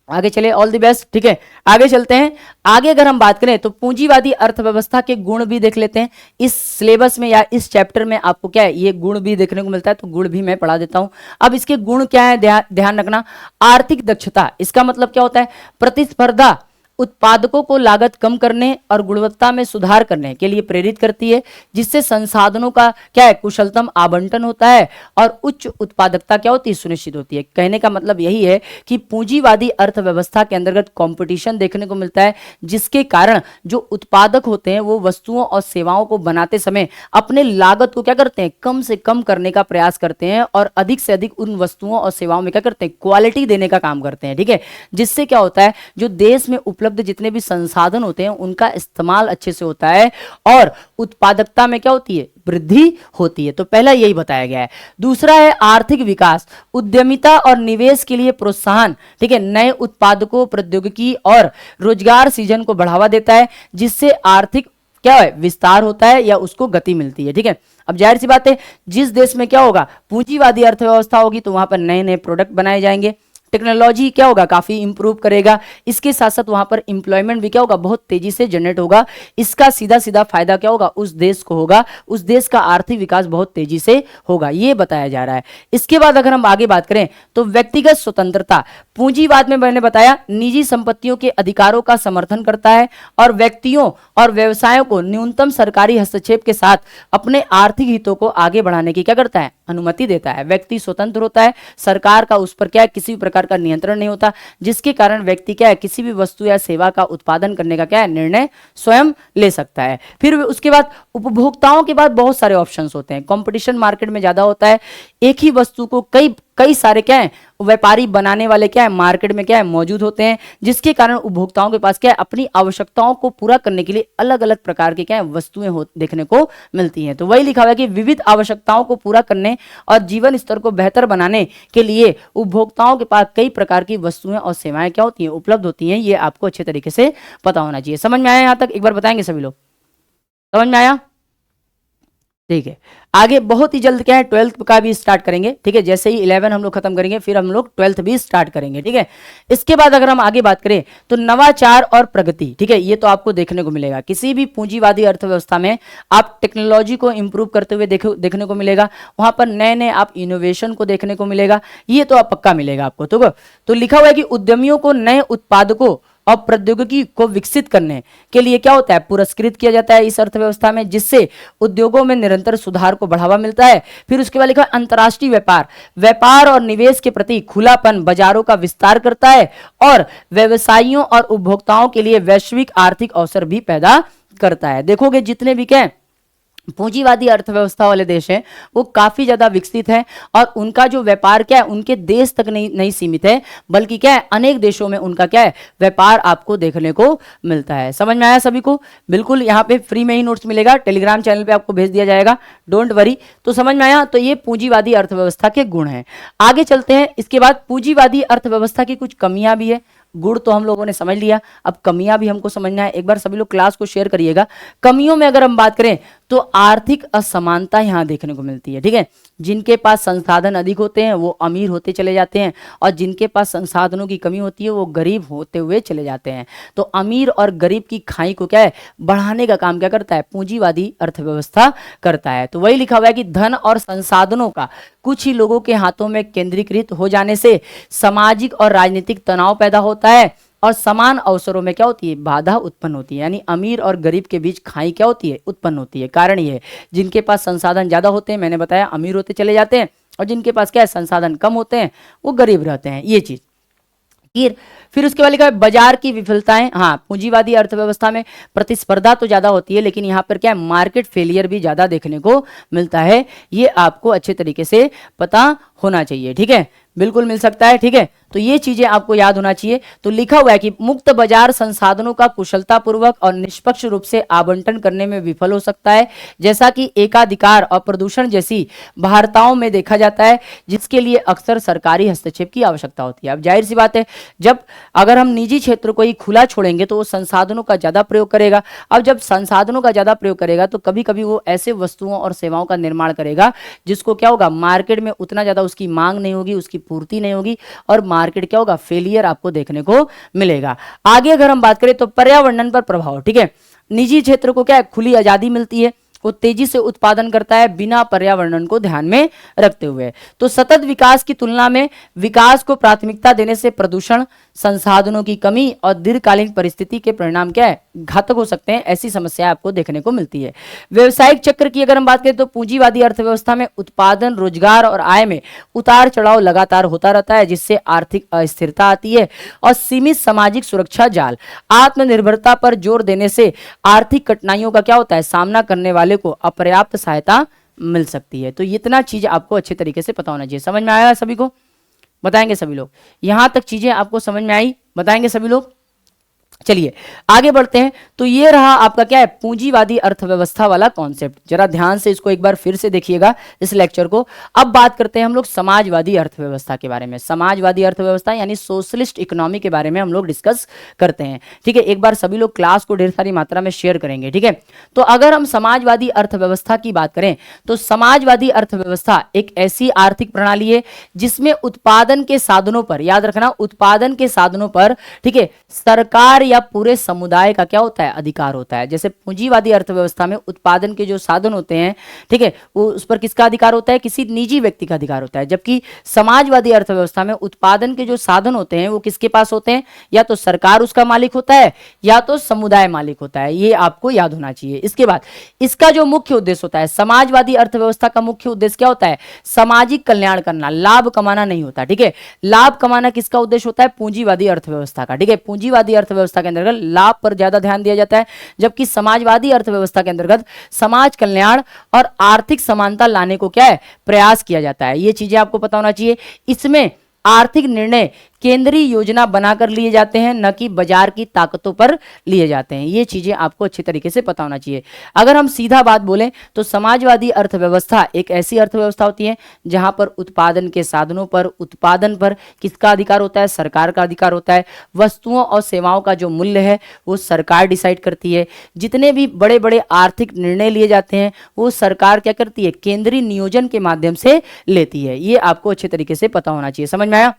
आगे चले, ऑल द बेस्ट। ठीक है, आगे चलते हैं। आगे अगर हम बात करें तो पूंजीवादी अर्थव्यवस्था के गुण भी देख लेते हैं। इस सिलेबस में या इस चैप्टर में आपको क्या है, ये गुण भी देखने को मिलता है, तो गुण भी मैं पढ़ा देता हूं। अब इसके गुण क्या है, ध्यान रखना। आर्थिक दक्षता, इसका मतलब क्या होता है, प्रतिस्पर्धा उत्पादकों को लागत कम करने और गुणवत्ता में सुधार करने के लिए प्रेरित करती है, जिससे संसाधनों का क्या है, कुशलतम आवंटन होता है और उच्च उत्पादकता क्या होती है, सुनिश्चित होती है। कहने का मतलब यही है कि पूंजीवादी अर्थव्यवस्था के अंतर्गत कंपटीशन देखने को मिलता है, जिसके कारण जो उत्पादक होते हैं वो वस्तुओं और सेवाओं को बनाते समय अपने लागत को क्या करते हैं, कम से कम करने का प्रयास करते हैं और अधिक से अधिक उन वस्तुओं और सेवाओं में क्या करते हैं, क्वालिटी देने का काम करते हैं। ठीक है, जिससे क्या होता है, जो देश में उपलब्ध जितने भी संसाधन होते हैं उनका इस्तेमाल अच्छे से होता है और उत्पादकता में क्या होती है, वृद्धि होती है। तो पहला यही बताया गया है। दूसरा है आर्थिक विकास, उद्यमिता और निवेश के लिए प्रोत्साहन। ठीक है, नए उत्पादकों, प्रौद्योगिकी और रोजगार सृजन को बढ़ावा देता है, जिससे आर्थिक क्या है, विस्तार होता है या उसको गति मिलती है। ठीक है, अब जाहिर सी बात है, जिस देश में क्या होगा, पूंजीवादी अर्थव्यवस्था होगी तो वहां पर नए नए प्रोडक्ट बनाए जाएंगे, टेक्नोलॉजी क्या होगा, काफी इंप्रूव करेगा। इसके साथ साथ वहां पर इंप्लॉयमेंट भी क्या होगा, बहुत तेजी से जनरेट होगा। इसका सीधा सीधा फायदा क्या होगा, उस देश को होगा, उस देश का आर्थिक विकास बहुत तेजी से होगा, ये बताया जा रहा है। इसके बाद अगर हम आगे बात करें तो व्यक्तिगत स्वतंत्रता, पूंजीवाद में मैंने बताया निजी संपत्तियों के अधिकारों का समर्थन करता है और व्यक्तियों और व्यवसायों को न्यूनतम सरकारी हस्तक्षेप के साथ अपने आर्थिक हितों को आगे बढ़ाने की क्या करता है, अनुमति देता है। व्यक्ति स्वतंत्र होता है, सरकार का उस पर क्या है, किसी भी प्रकार का नियंत्रण नहीं होता, जिसके कारण व्यक्ति क्या है, किसी भी वस्तु या सेवा का उत्पादन करने का क्या है, निर्णय स्वयं ले सकता है। फिर उसके बाद उपभोक्ताओं के बाद बहुत सारे ऑप्शंस होते हैं, कंपटीशन मार्केट में ज्यादा होता है, एक ही वस्तु को कई कई सारे क्या है व्यापारी बनाने वाले क्या है मार्केट में क्या है मौजूद होते हैं, जिसके कारण उपभोक्ताओं के पास क्या है अपनी आवश्यकताओं को पूरा करने के लिए अलग अलग प्रकार की क्या है वस्तुएं देखने को मिलती हैं। तो वही लिखा हुआ है कि विविध आवश्यकताओं को पूरा करने और जीवन स्तर को बेहतर बनाने के लिए उपभोक्ताओं के पास कई प्रकार की वस्तुएं और सेवाएं क्या होती हैं उपलब्ध होती हैं। ये आपको अच्छे तरीके से पता होना चाहिए। समझ में आया यहां तक? एक बार बताएंगे सभी लोग, समझ में आया? ठीक है, आगे बहुत ही जल्द क्या है 12th का भी स्टार्ट करेंगे। ठीक है, जैसे ही 11 हम लोग खत्म करेंगे फिर हम लोग 12th भी स्टार्ट करेंगे। ठीक है, इसके बाद अगर हम आगे बात करें तो नवाचार और प्रगति। ठीक है, ये तो आपको देखने को मिलेगा किसी भी पूंजीवादी अर्थव्यवस्था में। आप टेक्नोलॉजी को इंप्रूव करते हुए देखने को मिलेगा, वहां पर नए नए आप इनोवेशन को देखने को मिलेगा, ये तो आप पक्का मिलेगा आपको। तो लिखा हुआ है कि उद्यमियों को नए उत्पादकों और प्रौद्योगिकी को विकसित करने के लिए क्या होता है पुरस्कृत किया जाता है इस अर्थव्यवस्था में, जिससे उद्योगों में निरंतर सुधार को बढ़ावा मिलता है। फिर उसके बाद लिखा है अंतर्राष्ट्रीय व्यापार और निवेश के प्रति खुलापन बाजारों का विस्तार करता है और व्यवसायियों और उपभोक्ताओं के लिए वैश्विक आर्थिक अवसर भी पैदा करता है। देखोगे जितने भी क्या पूंजीवादी अर्थव्यवस्था वाले देश हैं वो काफी ज्यादा विकसित है और उनका जो व्यापार क्या है उनके देश तक नहीं सीमित है, बल्कि क्या है अनेक देशों में उनका क्या है व्यापार आपको देखने को मिलता है। समझ में आया सभी को? बिल्कुल, यहाँ पे फ्री में ही नोट्स मिलेगा, टेलीग्राम चैनल पे आपको भेज दिया जाएगा, डोंट वरी। तो समझ में आया? तो ये पूंजीवादी अर्थव्यवस्था के गुण हैं। आगे चलते हैं, इसके बाद पूंजीवादी अर्थव्यवस्था की कुछ कमियां भी है। गुण तो हम लोगों ने समझ लिया, अब कमियां भी हमको समझना है। एक बार सभी लोग क्लास को शेयर करिएगा। कमियों में अगर हम बात करें तो आर्थिक असमानता यहां देखने को मिलती है। ठीक है, जिनके पास संसाधन अधिक होते हैं वो अमीर होते चले जाते हैं और जिनके पास संसाधनों की कमी होती है वो गरीब होते हुए चले जाते हैं। तो अमीर और गरीब की खाई को क्या है बढ़ाने का काम क्या करता है पूंजीवादी अर्थव्यवस्था करता है। तो वही लिखा हुआ है कि धन और संसाधनों का कुछ ही लोगों के हाथों में केंद्रीकृत हो जाने से सामाजिक और राजनीतिक तनाव पैदा होता है और समान अवसरों में क्या होती है बाधा उत्पन्न होती है। यानी अमीर और गरीब के बीच खाई क्या होती है उत्पन्न होती है। कारण ये है जिनके पास संसाधन ज्यादा होते हैं, मैंने बताया अमीर होते चले जाते हैं, और जिनके पास क्या है संसाधन कम होते हैं वो गरीब रहते हैं। ये चीज फिर उसके बाद लिखा है बाजार की विफलताएं। हाँ, पूंजीवादी अर्थव्यवस्था में प्रतिस्पर्धा तो ज्यादा होती है लेकिन यहाँ पर क्या है मार्केट फेलियर भी ज्यादा देखने को मिलता है। ये आपको अच्छे तरीके से पता होना चाहिए। ठीक है, बिल्कुल मिल सकता है। ठीक है, तो ये चीजें आपको याद होना चाहिए। तो लिखा हुआ है कि मुक्त बाजार संसाधनों का कुशलतापूर्वक और निष्पक्ष रूप से आवंटन करने में विफल हो सकता है, जैसा कि एकाधिकार और प्रदूषण जैसी बाहरताओं में देखा जाता है, जिसके लिए अक्सर सरकारी हस्तक्षेप की आवश्यकता होती है। अब जाहिर सी बात है जब अगर हम निजी क्षेत्र को ही खुला छोड़ेंगे तो वो संसाधनों का ज्यादा प्रयोग करेगा। अब जब संसाधनों का ज्यादा प्रयोग करेगा तो कभी कभी वो ऐसे वस्तुओं और सेवाओं का निर्माण करेगा जिसको क्या होगा मार्केट में उतना ज्यादा उसकी मांग नहीं होगी, उसकी पूर्ति नहीं होगी और मार्केट क्या होगा फेलियर आपको देखने को मिलेगा। आगे अगर हम बात करें तो पर्यावरण पर प्रभाव। ठीक है, निजी क्षेत्र को क्या है खुली आजादी मिलती है, वो तेजी से उत्पादन करता है बिना पर्यावरण को ध्यान में रखते हुए। तो सतत विकास की तुलना में विकास को प्राथमिकता देने से प्रदूषण, संसाधनों की कमी और दीर्घकालीन परिस्थिति के परिणाम क्या है घातक हो सकते हैं। ऐसी समस्या आपको देखने को मिलती है। व्यवसायिक चक्र की अगर हम बात करें तो पूंजीवादी अर्थव्यवस्था में उत्पादन, रोजगार और आय में उतार चढ़ाव लगातार होता रहता है, जिससे आर्थिक अस्थिरता आती है और सीमित सामाजिक सुरक्षा जाल, आत्मनिर्भरता पर जोर देने से आर्थिक कठिनाइयों का क्या होता है सामना करने वाले को अपर्याप्त सहायता मिल सकती है। तो इतना चीज आपको अच्छे तरीके से पता होना चाहिए। समझ में आया सभी को? बताएंगे सभी लोग? यहां तक चीजें आपको समझ में आई? बताएंगे सभी लोग? चलिए आगे बढ़ते हैं। तो ये रहा आपका क्या है पूंजीवादी अर्थव्यवस्था वाला कॉन्सेप्ट। जरा ध्यान से इसको एक बार फिर से देखिएगा इस लेक्चर को। अब बात करते हैं हम लोग समाजवादी अर्थव्यवस्था के बारे में। समाजवादी अर्थव्यवस्था यानी सोशलिस्ट इकोनॉमी के बारे में हम लोग डिस्कस करते हैं। ठीक है, एक बार सभी लोग क्लास को ढेर सारी मात्रा में शेयर करेंगे। ठीक है, तो अगर हम समाजवादी अर्थव्यवस्था की बात करें तो समाजवादी अर्थव्यवस्था एक ऐसी आर्थिक प्रणाली है जिसमें उत्पादन के साधनों पर, याद रखना उत्पादन के साधनों पर, ठीक है, सरकार या पूरे समुदाय का क्या होता है अधिकार होता है। जैसे पूंजीवादी अर्थव्यवस्था में उत्पादन के जो साधन होते हैं, ठीक है, वो उस पर किसका अधिकार होता है किसी निजी व्यक्ति का अधिकार होता है। जबकि समाजवादी अर्थव्यवस्था में उत्पादन के जो साधन होते हैं वो किसके पास होते हैं, या तो सरकार उसका मालिक होता है या तो समुदाय मालिक होता है। ये आपको याद होना चाहिए। इसके बाद इसका जो मुख्य उद्देश्य होता है, समाजवादी अर्थव्यवस्था का मुख्य उद्देश्य क्या होता है सामाजिक कल्याण करना, लाभ कमाना नहीं होता। ठीक है, लाभ कमाना किसका उद्देश्य होता है पूंजीवादी अर्थव्यवस्था का। ठीक है, पूंजीवादी अर्थव्यवस्था के अंतर्गत लाभ पर ज्यादा ध्यान दिया जाता है, जबकि समाजवादी अर्थव्यवस्था के अंतर्गत समाज कल्याण और आर्थिक समानता लाने को क्या है, प्रयास किया जाता है। ये चीजें आपको पता होना चाहिए। इसमें आर्थिक निर्णय केंद्रीय योजना बनाकर लिए जाते हैं, न कि बाजार की ताकतों पर लिए जाते हैं। ये चीजें आपको अच्छी तरीके से पता होना चाहिए। अगर हम सीधा बात बोलें तो समाजवादी अर्थव्यवस्था एक ऐसी अर्थव्यवस्था होती है जहां पर उत्पादन के साधनों पर, उत्पादन पर किसका अधिकार होता है, सरकार का अधिकार होता है। वस्तुओं और सेवाओं का जो मूल्य है वो सरकार डिसाइड करती है। जितने भी बड़े बड़े आर्थिक निर्णय लिए जाते हैं वो सरकार क्या करती है, केंद्रीय नियोजन के माध्यम से लेती है। ये आपको अच्छे तरीके से पता होना चाहिए। समझ में आया?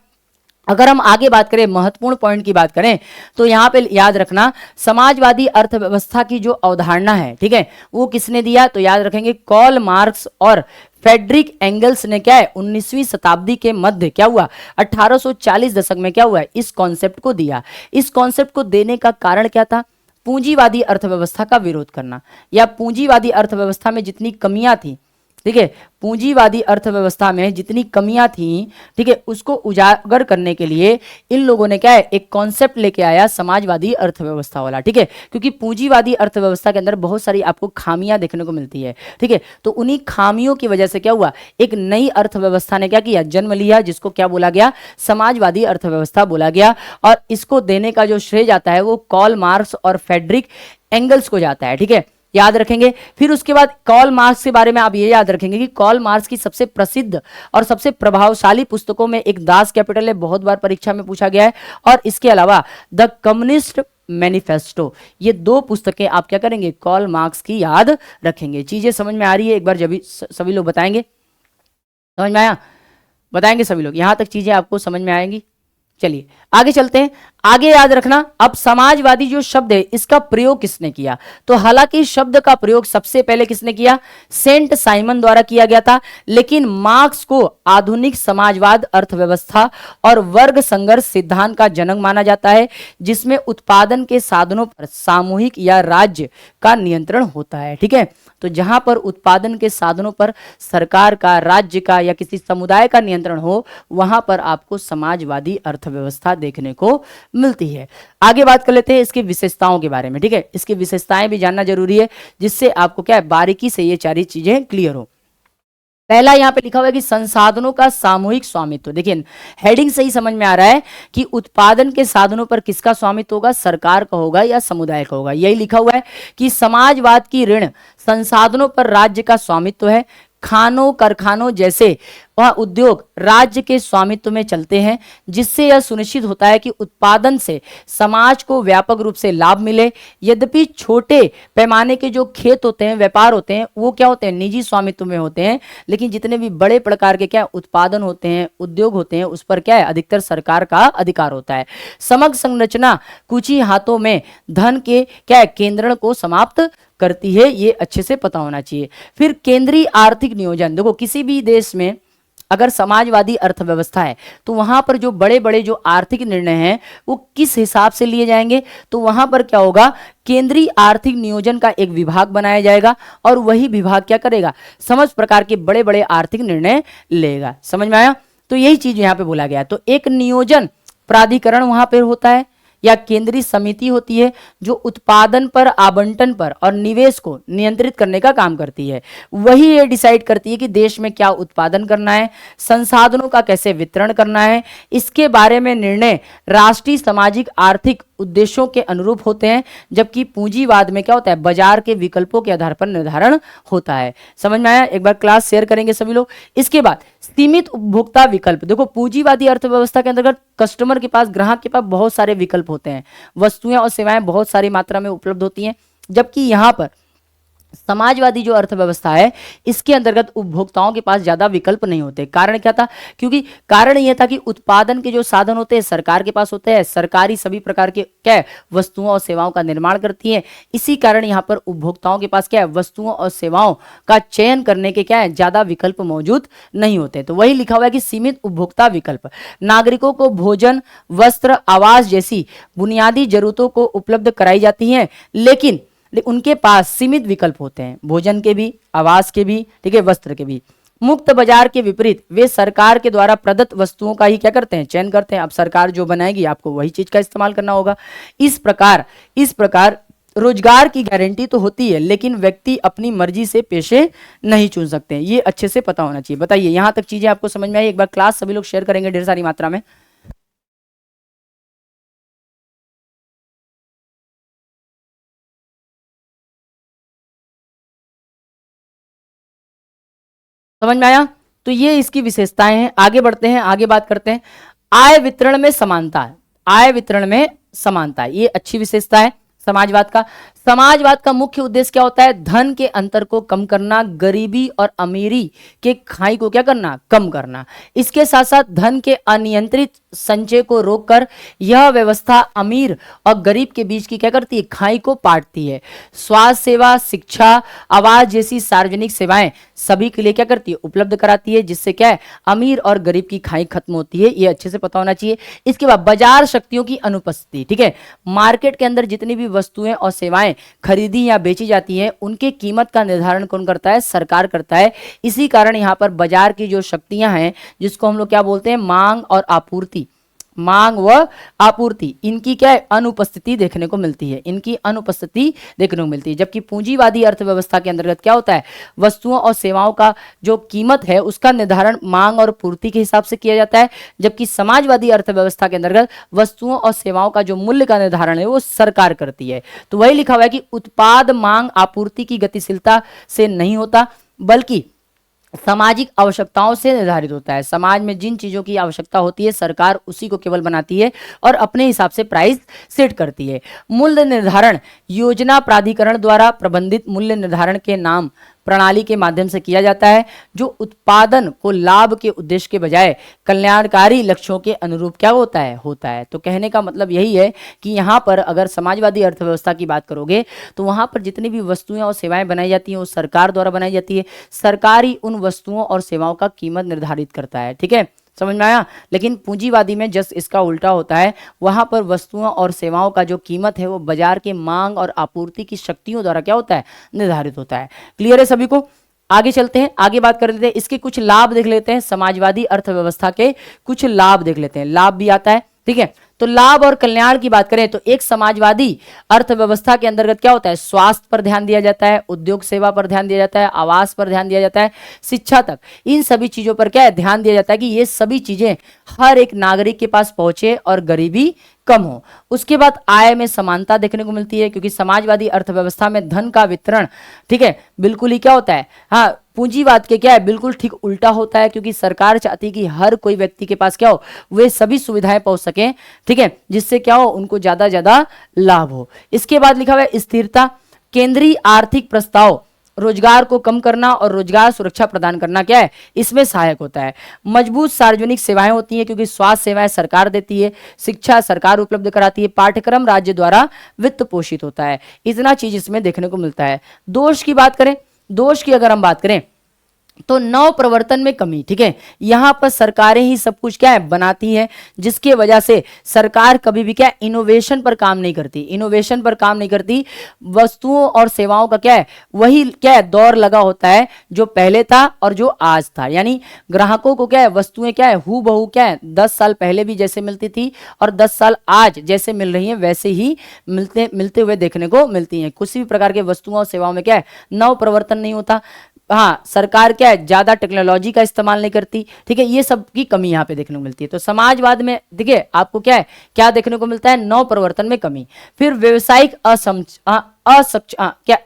अगर हम आगे बात करें, महत्वपूर्ण पॉइंट की बात करें, तो यहां पे याद रखना समाजवादी अर्थव्यवस्था की जो अवधारणा है, ठीक है, वो किसने दिया, तो याद रखेंगे कार्ल मार्क्स और फ्रेडरिक एंगल्स ने क्या है 19वीं शताब्दी के मध्य क्या हुआ, 1840 दशक में क्या हुआ, इस कॉन्सेप्ट को दिया। इस कॉन्सेप्ट को देने का कारण क्या था, पूंजीवादी अर्थव्यवस्था का विरोध करना, या पूंजीवादी अर्थव्यवस्था में जितनी कमियां थी, ठीक है, पूंजीवादी अर्थव्यवस्था में जितनी कमियां थी, ठीक है, उसको उजागर करने के लिए इन लोगों ने क्या है, एक कॉन्सेप्ट लेके आया समाजवादी अर्थव्यवस्था वाला, ठीक है, क्योंकि पूंजीवादी अर्थव्यवस्था के अंदर बहुत सारी आपको खामियां देखने को मिलती है, ठीक है, तो उन्हीं खामियों की वजह से क्या हुआ, एक नई अर्थव्यवस्था ने क्या किया, जन्म लिया, जिसको क्या बोला गया, समाजवादी अर्थव्यवस्था बोला गया। और इसको देने का जो श्रेय जाता है वो कार्ल मार्क्स और फ्रेडरिक एंगल्स को जाता है, ठीक है, याद रखेंगे। फिर उसके बाद कार्ल मार्क्स के बारे में आप ये याद रखेंगे कि कार्ल मार्क्स की सबसे प्रसिद्ध और सबसे प्रभावशाली पुस्तकों में एक दास कैपिटल है, बहुत बार परीक्षा में पूछा गया है, और इसके अलावा द कम्युनिस्ट मैनिफेस्टो, ये दो पुस्तकें आप क्या करेंगे, कार्ल मार्क्स की याद रखेंगे। चीजें समझ में आ रही है? एक बार जब सभी लोग बताएंगे, समझ में आया, बताएंगे सभी लोग, यहां तक चीजें आपको समझ में आएंगी। चलिए आगे चलते हैं। आगे याद रखना, अब समाजवादी जो शब्द है इसका प्रयोग किसने किया, तो हालांकि शब्द का प्रयोग सबसे पहले किसने किया, सेंट साइमन द्वारा किया गया था, लेकिन मार्क्स को आधुनिक समाजवाद अर्थव्यवस्था और वर्ग संघर्ष सिद्धांत का जनक माना जाता है, जिसमें उत्पादन के साधनों पर सामूहिक या राज्य का नियंत्रण होता है, ठीक है, तो जहां पर उत्पादन के साधनों पर सरकार का, राज्य का या किसी समुदाय का नियंत्रण हो, वहां पर आपको समाजवादी अर्थव्यवस्था देखने को मिलती है। आगे बात कर लेते हैं इसकी विशेषताओं के बारे में, ठीक है, इसकी विशेषताएं भी जानना जरूरी है, जिससे आपको क्या है, बारीकी से ये सारी चीजें क्लियर हो। पहला यहां पे लिखा हुआ है कि संसाधनों का सामूहिक स्वामित्व। देखिए हेडिंग से ही समझ में आ रहा है कि उत्पादन के साधनों पर किसका स्वामित्व होगा, सरकार का होगा या समुदाय का होगा। यही लिखा हुआ है कि समाजवाद की ऋण संसाधनों पर राज्य का स्वामित्व है। खानों, कारखानों जैसे वह उद्योग राज्य के स्वामित्व में चलते हैं, जिससे यह सुनिश्चित होता है कि उत्पादन से समाज को व्यापक रूप से लाभ मिले। यद्यपि छोटे पैमाने के जो खेत होते हैं, व्यापार होते हैं, वो क्या होते हैं, निजी स्वामित्व में होते हैं, लेकिन जितने भी बड़े प्रकार के क्या उत्पादन होते हैं, उद्योग होते हैं, उस पर क्या है, अधिकतर सरकार का अधिकार होता है। समग्र संरचना कुछ ही हाथों में धन के क्या है, केंद्रण को समाप्त करती है, ये अच्छे से पता होना चाहिए। फिर केंद्रीय आर्थिक नियोजन, देखो किसी भी देश में अगर समाजवादी अर्थव्यवस्था है तो वहां पर जो बड़े बड़े जो आर्थिक निर्णय हैं वो किस हिसाब से लिए जाएंगे, तो वहां पर क्या होगा, केंद्रीय आर्थिक नियोजन का एक विभाग बनाया जाएगा और वही विभाग क्या करेगा, समस्त प्रकार के बड़े बड़े आर्थिक निर्णय लेगा। समझ में आया? तो यही चीज यहां पे बोला गया। तो एक नियोजन प्राधिकरण वहां पर होता है या केंद्रीय समिति होती है जो उत्पादन पर, आवंटन पर और निवेश को नियंत्रित करने का काम करती है। वही ये डिसाइड करती है कि देश में क्या उत्पादन करना है, संसाधनों का कैसे वितरण करना है, इसके बारे में निर्णय राष्ट्रीय सामाजिक आर्थिक उद्देश्यों के अनुरूप होते हैं, जबकि पूंजीवाद में क्या होता है, बाजार के विकल्पों के आधार पर निर्धारण होता है। समझ में आया? एक बार क्लास शेयर करेंगे सभी लोग। इसके बाद सीमित उपभोक्ता विकल्प, देखो पूंजीवादी अर्थव्यवस्था के अंतर्गत कस्टमर के पास, ग्राहक के पास बहुत सारे विकल्प होते हैं, वस्तुएं और सेवाएं बहुत सारी मात्रा में उपलब्ध होती हैं, जबकि यहां पर समाजवादी जो अर्थव्यवस्था है इसके अंतर्गत उपभोक्ताओं के पास ज्यादा विकल्प नहीं होते। कारण क्या था, क्योंकि कारण यह था कि उत्पादन के जो साधन होते हैं सरकार के पास होते हैं, सरकारी सभी प्रकार के क्या वस्तुओं और सेवाओं का निर्माण करती है, इसी कारण यहाँ पर उपभोक्ताओं के पास क्या है, वस्तुओं और सेवाओं का चयन करने के क्या है, ज्यादा विकल्प मौजूद नहीं होते। तो वही लिखा हुआ है कि सीमित उपभोक्ता विकल्प, नागरिकों को भोजन, वस्त्र, आवास जैसी बुनियादी जरूरतों को उपलब्ध कराई जाती है, लेकिन उनके पास सीमित विकल्प होते हैं, भोजन के भी, आवास के भी, ठीक है, वस्त्र के भी। मुक्त बाजार के विपरीत वे सरकार के द्वारा प्रदत्त वस्तुओं का ही क्या करते हैं, चयन करते हैं। अब सरकार जो बनाएगी आपको वही चीज का इस्तेमाल करना होगा। इस प्रकार रोजगार की गारंटी तो होती है, लेकिन व्यक्ति अपनी मर्जी से पेशे नहीं चुन सकते हैं। ये अच्छे से पता होना चाहिए। बताइए यहां तक चीजें आपको समझ में आई? एक बार क्लास सभी लोग शेयर करेंगे ढेर सारी मात्रा में। समझ में आया? तो ये इसकी विशेषताएं हैं। आगे बढ़ते हैं, आगे बात करते हैं। आय वितरण में समानता, आय वितरण में समानता, ये अच्छी विशेषता है समाजवाद का। समाजवाद का मुख्य उद्देश्य क्या होता है? धन के अंतर को कम करना, गरीबी और अमीरी के खाई को क्या करना, कम करना। इसके साथ साथ धन के अनियंत्रित संचय को रोककर यह व्यवस्था अमीर और गरीब के बीच की क्या करती है, खाई को पाटती है। स्वास्थ्य सेवा, शिक्षा, आवास जैसी सार्वजनिक सेवाएं सभी के लिए क्या करती है, उपलब्ध कराती है, जिससे क्या है, अमीर और गरीब की खाई खत्म होती है। ये अच्छे से पता होना चाहिए। इसके बाद बाजार शक्तियों की अनुपस्थिति, ठीक है। मार्केट के अंदर जितनी भी वस्तुएं और सेवाएं खरीदी या बेची जाती हैं, उनके कीमत का निर्धारण कौन करता है? सरकार करता है। इसी कारण यहां पर बाजार की जो शक्तियां हैं, जिसको हम लोग क्या बोलते हैं, मांग और आपूर्ति, मांग व आपूर्ति, इनकी क्या है, अनुपस्थिति देखने को मिलती है, इनकी अनुपस्थिति देखने को मिलती है। जबकि पूंजीवादी अर्थव्यवस्था के अंतर्गत क्या होता है, वस्तुओं और सेवाओं का जो कीमत है उसका निर्धारण मांग और पूर्ति के हिसाब से किया जाता है। जबकि समाजवादी अर्थव्यवस्था के अंतर्गत वस्तुओं और सेवाओं का जो मूल्य का निर्धारण है वो सरकार करती है। तो वही लिखा हुआ है कि उत्पाद मांग आपूर्ति की गतिशीलता से नहीं होता, बल्कि सामाजिक आवश्यकताओं से निर्धारित होता है। समाज में जिन चीजों की आवश्यकता होती है, सरकार उसी को केवल बनाती है और अपने हिसाब से प्राइस सेट करती है। मूल्य निर्धारण योजना प्राधिकरण द्वारा प्रबंधित मूल्य निर्धारण के नाम प्रणाली के माध्यम से किया जाता है, जो उत्पादन को लाभ के उद्देश्य के बजाय कल्याणकारी लक्ष्यों के अनुरूप क्या होता है। तो कहने का मतलब यही है कि यहाँ पर अगर समाजवादी अर्थव्यवस्था की बात करोगे तो वहां पर जितनी भी वस्तुएं और सेवाएं बनाई जाती हैं वो सरकार द्वारा बनाई जाती है। सरकार ही उन वस्तुओं और सेवाओं का कीमत निर्धारित करता है, ठीक है, समझ में आया। लेकिन पूंजीवादी में जस्ट इसका उल्टा होता है, वहां पर वस्तुओं और सेवाओं का जो कीमत है वो बाजार के मांग और आपूर्ति की शक्तियों द्वारा क्या होता है, निर्धारित होता है। क्लियर है सभी को? आगे चलते हैं, आगे बात कर लेते हैं, इसके कुछ लाभ देख लेते हैं। समाजवादी अर्थव्यवस्था के कुछ लाभ देख लेते हैं, लाभ भी आता है, ठीक है। तो लाभ और कल्याण की बात करें तो एक समाजवादी अर्थव्यवस्था के अंतर्गत क्या होता है, स्वास्थ्य पर ध्यान दिया जाता है, उद्योग सेवा पर ध्यान दिया जाता है, आवास पर ध्यान दिया जाता है, शिक्षा तक, इन सभी चीजों पर क्या है, ध्यान दिया जाता है कि ये सभी चीजें हर एक नागरिक के पास पहुंचे और गरीबी कम हो। उसके बाद आय में समानता देखने को मिलती है, क्योंकि समाजवादी अर्थव्यवस्था में धन का वितरण, ठीक है, बिल्कुल ही क्या होता है, हाँ, पूंजीवाद के क्या है, बिल्कुल ठीक उल्टा होता है। क्योंकि सरकार चाहती है कि हर कोई व्यक्ति के पास क्या हो, वे सभी सुविधाएं पहुंच सके, ठीक है, जिससे क्या हो, उनको ज्यादा लाभ हो। इसके बाद लिखा हुआ है स्थिरता। केंद्रीय आर्थिक प्रस्ताव रोजगार को कम करना और रोजगार सुरक्षा प्रदान करना क्या है, इसमें सहायक होता है। मजबूत सार्वजनिक सेवाएं होती हैं, क्योंकि स्वास्थ्य सेवाएं सरकार देती है, शिक्षा सरकार उपलब्ध कराती है, पाठ्यक्रम राज्य द्वारा वित्त पोषित होता है। इतना चीज इसमें देखने को मिलता है। दोष की बात करें, दोष की अगर हम बात करें तो नव प्रवर्तन में कमी, ठीक है, यहां पर सरकारें ही सब कुछ क्या है, बनाती हैं, जिसके वजह से सरकार कभी भी क्या, इनोवेशन पर काम नहीं करती, इनोवेशन पर काम नहीं करती। वस्तुओं और सेवाओं का क्या है, वही क्या है, दौर लगा होता है जो पहले था और जो आज था। यानी ग्राहकों को क्या है, वस्तुएं क्या है, हू बहू क्या है, 10 साल पहले भी जैसे मिलती थी और 10 साल आज जैसे मिल रही हैं वैसे ही मिलते हुए देखने को मिलती हैं। किसी भी प्रकार के वस्तुओं और सेवाओं में क्या है, नव प्रवर्तन नहीं होता। हाँ, सरकार क्या है, ज्यादा टेक्नोलॉजी का इस्तेमाल नहीं करती, ठीक है, ये सब की कमी यहाँ पे देखने को मिलती है। तो समाजवाद में देखिए आपको क्या है, क्या देखने को मिलता है, नव प्रवर्तन में कमी। फिर व्यवसायिक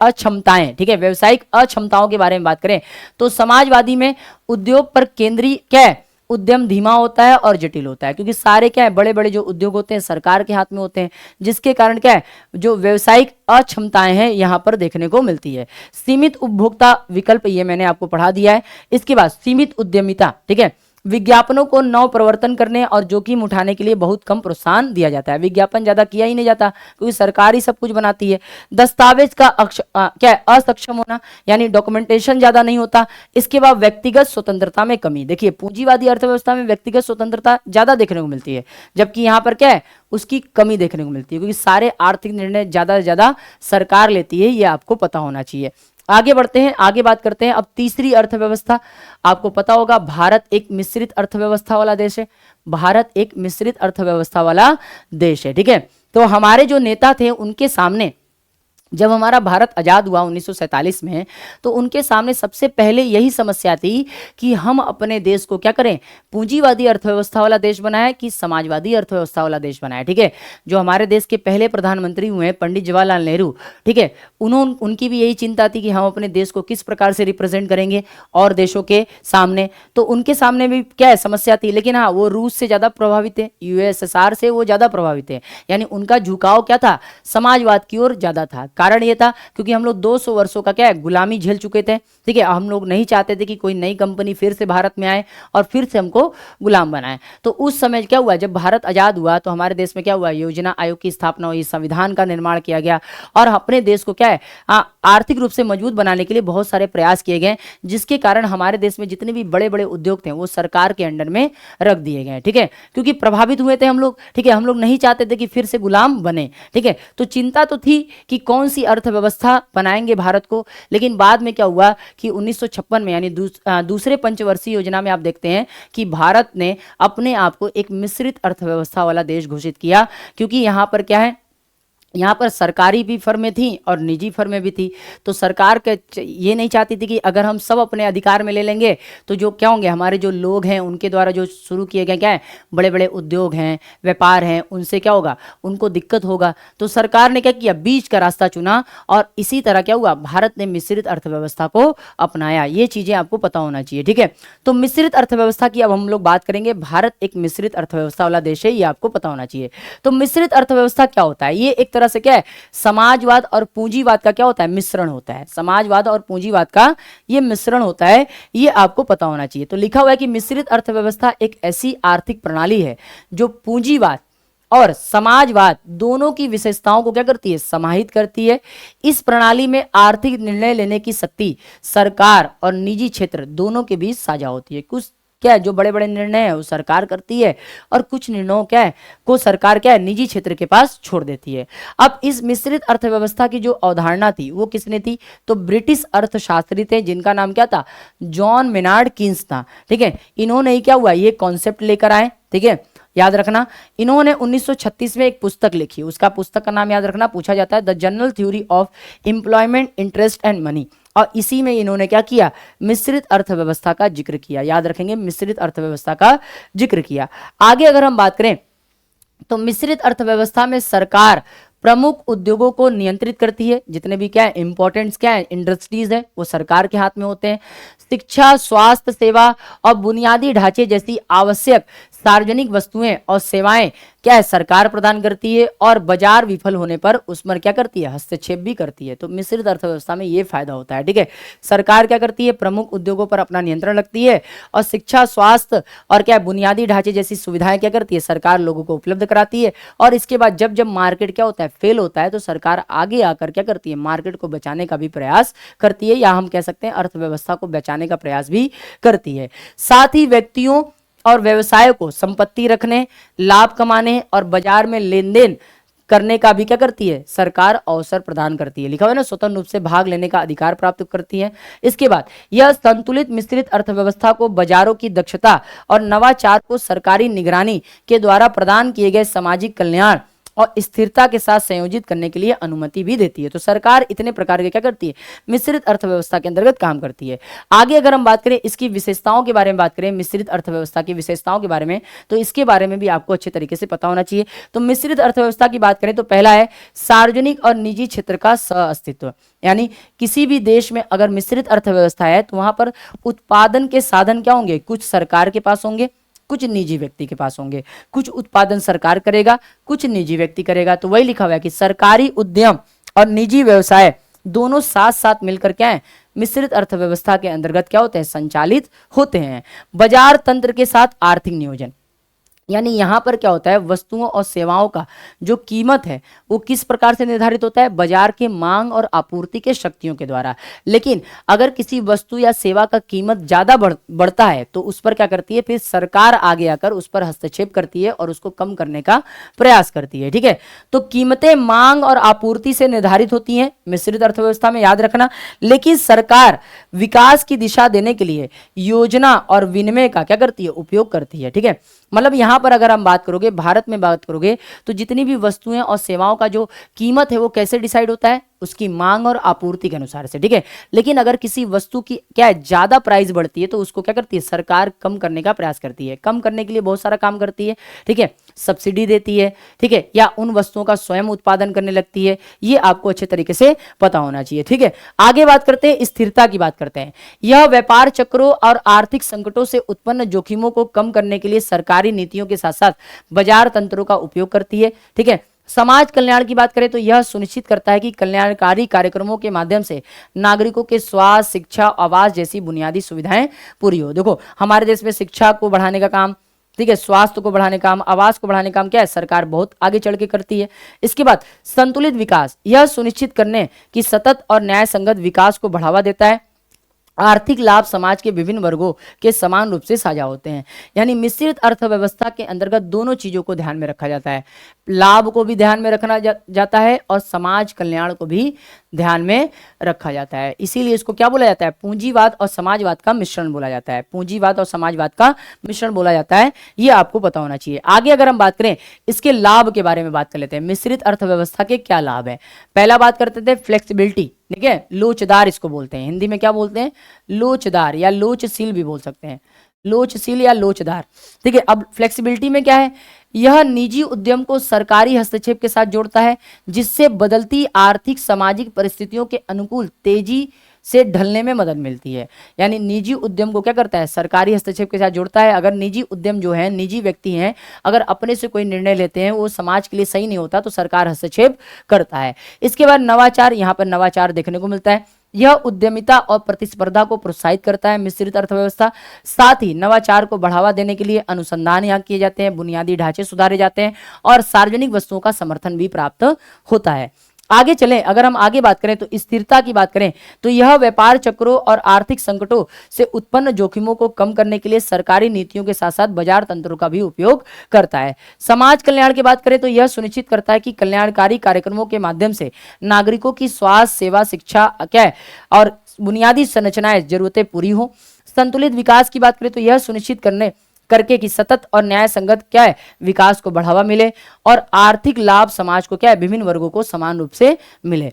अक्षमताएं, ठीक है, व्यवसायिक अक्षमताओं के बारे में बात करें तो समाजवादी में उद्योग पर केंद्रीय क्या है, उद्यम धीमा होता है और जटिल होता है, क्योंकि सारे क्या है, बड़े बड़े जो उद्योग होते हैं सरकार के हाथ में होते हैं, जिसके कारण क्या है, जो व्यवसायिक अक्षमताएं हैं यहां पर देखने को मिलती है। सीमित उपभोक्ता विकल्प, ये मैंने आपको पढ़ा दिया है। इसके बाद सीमित उद्यमिता, ठीक है, विज्ञापनों को नव प्रवर्तन करने और जोखिम उठाने के लिए बहुत कम प्रोत्साहन दिया जाता है। विज्ञापन ज्यादा किया ही नहीं जाता, क्योंकि सरकार ही सब कुछ बनाती है। दस्तावेज का क्या है, असक्षम होना, यानी डॉक्यूमेंटेशन ज्यादा नहीं होता। इसके बाद व्यक्तिगत स्वतंत्रता में कमी। देखिए पूंजीवादी अर्थव्यवस्था में व्यक्तिगत स्वतंत्रता ज्यादा देखने को मिलती है, जबकि यहाँ पर क्या है, उसकी कमी देखने को मिलती है, क्योंकि सारे आर्थिक निर्णय ज्यादा से ज्यादा सरकार लेती है, ये आपको पता होना चाहिए। आगे बढ़ते हैं, आगे बात करते हैं अब तीसरी अर्थव्यवस्था। आपको पता होगा भारत एक मिश्रित अर्थव्यवस्था वाला देश है, भारत एक मिश्रित अर्थव्यवस्था वाला देश है, ठीक है। तो हमारे जो नेता थे उनके सामने जब हमारा भारत आज़ाद हुआ 1947 में, तो उनके सामने सबसे पहले यही समस्या थी कि हम अपने देश को क्या करें, पूंजीवादी अर्थव्यवस्था वाला देश बनाए कि समाजवादी अर्थव्यवस्था वाला देश बनाए, ठीक है। जो हमारे देश के पहले प्रधानमंत्री हुए पंडित जवाहरलाल नेहरू, ठीक है, उनकी भी यही चिंता थी कि हम अपने देश को किस प्रकार से रिप्रेजेंट करेंगे और देशों के सामने। तो उनके सामने भी क्या है, समस्या थी, लेकिन हाँ वो रूस से ज़्यादा प्रभावित है, यूएसएसआर से वो ज़्यादा प्रभावित है, यानी उनका झुकाव क्या था, समाजवाद की ओर ज़्यादा था। कारण ये था क्योंकि हम लोग 200 वर्षों का क्या है, गुलामी झेल चुके थे, ठीक है। हम लोग नहीं चाहते थे कि कोई नई कंपनी फिर से भारत में आए और फिर से हमको गुलाम बनाए। तो उस समय क्या हुआ, जब भारत आज़ाद हुआ तो हमारे देश में क्या हुआ, योजना आयोग की स्थापना हुई, संविधान का निर्माण किया गया और अपने देश को क्या है, आर्थिक रूप से मजबूत बनाने के लिए बहुत सारे प्रयास किए गए, जिसके कारण हमारे देश में जितने भी बड़े बड़े उद्योग थे वो सरकार के अंडर में रख दिए गए, ठीक है, क्योंकि प्रभावित हुए थे हम लोग, ठीक है। हम लोग नहीं चाहते थे कि फिर से गुलाम बने, ठीक है। तो चिंता तो थी कि कौन सी अर्थव्यवस्था बनाएंगे भारत को, लेकिन बाद में क्या हुआ कि 1956 में यानी दूसरे पंचवर्षीय योजना में आप देखते हैं कि भारत ने अपने आप को एक मिश्रित अर्थव्यवस्था वाला देश घोषित किया, क्योंकि यहाँ पर क्या है, यहाँ पर सरकारी भी फर्में थी और निजी फर्में भी थी। तो सरकार ये नहीं चाहती थी कि अगर हम सब अपने अधिकार में ले लेंगे तो जो क्या होंगे, हमारे जो लोग हैं उनके द्वारा जो शुरू किए गए क्या है, बड़े बड़े उद्योग हैं, व्यापार हैं, उनसे क्या होगा, उनको दिक्कत होगा। तो सरकार ने क्या किया, बीच का रास्ता चुना और इसी तरह क्या हुआ, भारत ने मिश्रित अर्थव्यवस्था को अपनाया। ये चीज़ें आपको पता होना चाहिए, ठीक है। तो मिश्रित अर्थव्यवस्था की अब हम लोग बात करेंगे। भारत एक मिश्रित अर्थव्यवस्था वाला देश है, ये आपको पता होना चाहिए। तो मिश्रित अर्थव्यवस्था क्या होता है, ये एक तरह से क्या है, समाजवाद और पूंजीवाद का क्या होता है, मिश्रण होता है। समाजवाद और पूंजीवाद का ये मिश्रण होता है, ये आपको पता होना चाहिए। तो लिखा हुआ है कि मिश्रित अर्थव्यवस्था एक ऐसी आर्थिक प्रणाली है जो पूंजीवाद और समाजवाद दोनों की विशेषताओं को क्या करती है, समाहित करती है। इस प्रणाली में आर्थिक निर्णय लेने की शक्ति सरकार और निजी क्षेत्र दोनों के बीच साझा होती है। कुछ क्या है, जो बड़े बड़े निर्णय है वो सरकार करती है और कुछ निर्णयों क्या है को सरकार क्या है, निजी क्षेत्र के पास छोड़ देती है। अब इस मिश्रित अर्थव्यवस्था की जो अवधारणा थी वो किसने थी, तो ब्रिटिश अर्थशास्त्री थे जिनका नाम क्या था, जॉन मेनार्ड कीन्स था, ठीक है। इन्होंने ही क्या हुआ, ये कॉन्सेप्ट लेकर आए, ठीक है, याद रखना। इन्होंने 1936 में एक पुस्तक लिखी, उसका पुस्तक का नाम याद रखना, पूछा जाता है, the general theory of employment, interest and money. और इसी में इन्होंने क्या किया, मिश्रित अर्थव्यवस्था का जिक्र किया, याद रखेंगे, मिश्रित अर्थव्यवस्था का जिक्र किया। आगे अगर हम बात करें तो मिश्रित अर्थव्यवस्था में सरकार प्रमुख उद्योगों को नियंत्रित करती है, जितने भी क्या है इंपॉर्टेंट क्या है इंडस्ट्रीज है वो सरकार के हाथ में होते हैं। शिक्षा, स्वास्थ्य सेवा और बुनियादी ढांचे जैसी आवश्यक सार्वजनिक वस्तुएं और सेवाएं क्या है सरकार प्रदान करती है, और बाजार विफल होने पर उस पर क्या करती है, हस्तक्षेप भी करती है। तो मिश्रित अर्थव्यवस्था में ये फायदा होता है, ठीक है। सरकार क्या करती है, प्रमुख उद्योगों पर अपना नियंत्रण रखती है, और शिक्षा, स्वास्थ्य और क्या बुनियादी ढांचे जैसी सुविधाएं क्या करती है, सरकार लोगों को उपलब्ध कराती है। और इसके बाद जब जब मार्केट क्या होता है, फेल होता है, तो सरकार आगे आकर क्या करती है, मार्केट को बचाने का भी प्रयास करती है, या हम कह सकते हैं अर्थव्यवस्था को बचाने का प्रयास भी करती है। साथ ही व्यक्तियों और व्यवसाय को संपत्ति रखने, लाभ कमाने और बाजार में लेन देन करने का भी क्या करती है, सरकार अवसर प्रदान करती है। लिखा हुआ है ना, स्वतंत्र रूप से भाग लेने का अधिकार प्राप्त करती है। इसके बाद यह संतुलित मिश्रित अर्थव्यवस्था को बाजारों की दक्षता और नवाचार को सरकारी निगरानी के द्वारा प्रदान किए गए सामाजिक कल्याण और स्थिरता के साथ संयोजित करने के लिए अनुमति भी देती है। तो सरकार इतने प्रकार के क्या करती है, मिश्रित अर्थव्यवस्था के अंतर्गत काम करती है। आगे अगर हम बात करें इसकी विशेषताओं के बारे में, बात करें मिश्रित अर्थव्यवस्था की विशेषताओं के बारे में, तो इसके बारे में भी आपको अच्छे तरीके से पता होना चाहिए। तो मिश्रित अर्थव्यवस्था की बात करें तो पहला है सार्वजनिक और निजी क्षेत्र का सह अस्तित्व, यानी किसी भी देश में अगर मिश्रित अर्थव्यवस्था है तो वहां पर उत्पादन के साधन क्या होंगे, कुछ सरकार के पास होंगे, कुछ निजी व्यक्ति के पास होंगे। कुछ उत्पादन सरकार करेगा, कुछ निजी व्यक्ति करेगा। तो वही लिखा हुआ है कि सरकारी उद्यम और निजी व्यवसाय दोनों साथ साथ मिलकर क्या है, मिश्रित अर्थव्यवस्था के अंतर्गत क्या होते हैं, संचालित होते हैं। बाजार तंत्र के साथ आर्थिक नियोजन, यानी यहां पर क्या होता है, वस्तुओं और सेवाओं का जो कीमत है वो किस प्रकार से निर्धारित होता है, बाजार के मांग और आपूर्ति के शक्तियों के द्वारा। लेकिन अगर किसी वस्तु या सेवा का कीमत ज्यादा बढ़ता है तो उस पर क्या करती है, फिर सरकार आगे आकर उस पर हस्तक्षेप करती है और उसको कम करने का प्रयास करती है। ठीक है, तो कीमतें मांग और आपूर्ति से निर्धारित होती हैं मिश्रित अर्थव्यवस्था में, याद रखना। लेकिन सरकार विकास की दिशा देने के लिए योजना और विनिमय का क्या करती है, उपयोग करती है। ठीक है, मतलब यहां पर अगर हम बात करोगे, भारत में बात करोगे, तो जितनी भी वस्तुएं और सेवाओं का जो कीमत है वो कैसे डिसाइड होता है, उसकी मांग और आपूर्ति के अनुसार से। ठीक है, लेकिन अगर किसी वस्तु की क्या है, ज्यादा प्राइस बढ़ती है तो उसको क्या करती है, सरकार कम करने का प्रयास करती है। कम करने के लिए बहुत सारा काम करती है। ठीक है, सब्सिडी देती है, ठीक है, या उन वस्तुओं का स्वयं उत्पादन करने लगती है। ये आपको अच्छे तरीके से पता होना चाहिए। ठीक है, आगे बात करते हैं, स्थिरता की बात करते हैं। यह व्यापार चक्रों और आर्थिक संकटों से उत्पन्न जोखिमों को कम करने के लिए सरकारी नीतियों के साथ साथ बाजार तंत्रों का उपयोग करती है। ठीक है, समाज कल्याण की बात करें तो यह सुनिश्चित करता है कि कल्याणकारी कार्यक्रमों के माध्यम से नागरिकों के स्वास्थ्य, शिक्षा, आवास जैसी बुनियादी सुविधाएं पूरी हो। देखो हमारे देश में शिक्षा को बढ़ाने का काम, ठीक है, स्वास्थ्य को बढ़ाने का काम, आवास को बढ़ाने का काम क्या है, सरकार बहुत आगे चढ़ के करती है। इसके बाद संतुलित विकास, यह सुनिश्चित करने की सतत और न्याय संगत विकास को बढ़ावा देता है। आर्थिक लाभ समाज के विभिन्न वर्गों के समान रूप से साझा होते हैं। यानी मिश्रित अर्थव्यवस्था के अंतर्गत दोनों चीजों को ध्यान में रखा जाता है, लाभ को भी ध्यान में रखना जाता है और समाज कल्याण को भी ध्यान में रखा जाता है। इसीलिए इसको क्या बोला जाता है, पूंजीवाद और समाजवाद का मिश्रण बोला जाता है। पूंजीवाद और समाजवाद का मिश्रण बोला जाता है, ये आपको पता होना चाहिए। आगे अगर हम बात करें इसके लाभ के बारे में बात कर लेते हैं, मिश्रित अर्थव्यवस्था के क्या लाभ है। पहला बात करते थे फ्लेक्सिबिलिटी, ठीक है, लोचदार इसको बोलते हैं, हिंदी में क्या बोलते हैं, लोचदार या लोचशील भी बोल सकते हैं, लोचशील या लोचदार। ठीक है, अब फ्लेक्सिबिलिटी में क्या है, यह निजी उद्यम को सरकारी हस्तक्षेप के साथ जोड़ता है, जिससे बदलती आर्थिक सामाजिक परिस्थितियों के अनुकूल तेजी से ढलने में मदद मिलती है। यानी निजी उद्यम को क्या करता है, सरकारी हस्तक्षेप के साथ जोड़ता है। अगर निजी उद्यम जो है, निजी व्यक्ति हैं, अगर अपने से कोई निर्णय लेते हैं वो समाज के लिए सही नहीं होता तो सरकार हस्तक्षेप करता है। इसके बाद नवाचार, यहाँ पर नवाचार देखने को मिलता है। यह उद्यमिता और प्रतिस्पर्धा को प्रोत्साहित करता है मिश्रित अर्थव्यवस्था। साथ ही नवाचार को बढ़ावा देने के लिए अनुसंधान यहाँ किए जाते हैं, बुनियादी ढांचे सुधारे जाते हैं और सार्वजनिक वस्तुओं का समर्थन भी प्राप्त होता है। आगे चलें, अगर हम आगे बात करें तो स्थिरता की बात करें तो यह व्यापार चक्रों और आर्थिक संकटों से उत्पन्न जोखिमों को कम करने के लिए सरकारी नीतियों के साथ साथ बाजार तंत्रों का भी उपयोग करता है। समाज कल्याण की बात करें तो यह सुनिश्चित करता है कि कल्याणकारी कार्यक्रमों के माध्यम से नागरिकों की स्वास्थ्य सेवा, शिक्षा क्या है और बुनियादी संरचनाएं, जरूरतें पूरी हो। संतुलित विकास की बात करें तो यह सुनिश्चित करके कि सतत और न्याय संगत क्या है, विकास को बढ़ावा मिले और आर्थिक लाभ समाज को क्या है, विभिन्न वर्गों को समान रूप से मिले।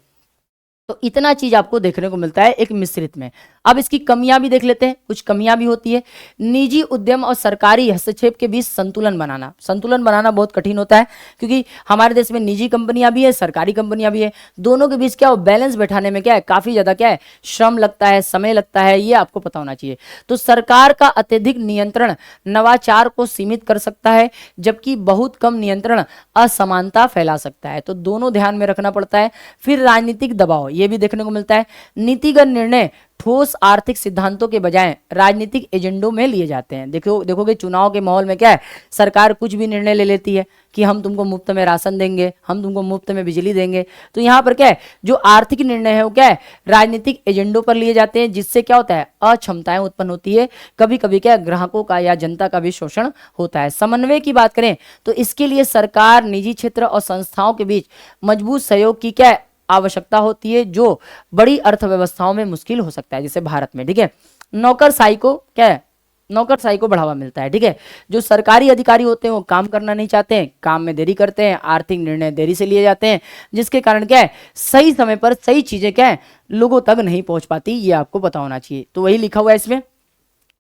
तो इतना चीज आपको देखने को मिलता है एक मिश्रित में। अब इसकी कमियां भी देख लेते हैं, कुछ कमियां भी होती है। निजी उद्यम और सरकारी हस्तक्षेप के बीच संतुलन बनाना बहुत कठिन होता है, क्योंकि हमारे देश में निजी कंपनियां भी है, सरकारी कंपनियां भी है, दोनों के बीच क्या हो, बैलेंस बैठाने में क्या है, काफी ज्यादा क्या है, श्रम लगता है, समय लगता है, ये आपको पता होना चाहिए। तो सरकार का अत्यधिक नियंत्रण नवाचार को सीमित कर सकता है, जबकि बहुत कम नियंत्रण असमानता फैला सकता है। तो दोनों ध्यान में रखना पड़ता है। फिर राजनीतिक दबाव, ये भी देखने को मिलता है। नीतिगत निर्णय ठोस आर्थिक सिद्धांतों के बजाय राजनीतिक एजेंडों में लिए जाते हैं। देखोगे चुनाव के माहौल में क्या है, सरकार कुछ भी निर्णय ले लेती है कि हम तुमको मुफ्त में राशन देंगे, हम तुमको मुफ्त में बिजली देंगे। तो यहाँ पर क्या है, जो आर्थिक निर्णय है वो क्या है, राजनीतिक एजेंडों पर लिए जाते हैं, जिससे क्या होता है, अक्षमताएं उत्पन्न होती है। कभी कभी क्या है, ग्राहकों का या जनता का भी शोषण होता है। समन्वय की बात करें तो इसके लिए सरकार, निजी क्षेत्र और संस्थाओं के बीच मजबूत सहयोग की क्या है, आवश्यकता होती है, जो बड़ी अर्थव्यवस्थाओं में मुश्किल हो सकता है, जैसे भारत में। ठीक है, नौकरशाही को क्या है, नौकरशाही को बढ़ावा मिलता है। ठीक है, जो सरकारी अधिकारी होते हैं वो काम करना नहीं चाहते हैं, काम में देरी करते हैं, आर्थिक निर्णय देरी से लिए जाते हैं, जिसके कारण क्या है, सही समय पर सही चीजें क्या है, लोगों तक नहीं पहुंच पाती। ये आपको पता होना चाहिए। तो वही लिखा हुआ है इसमें।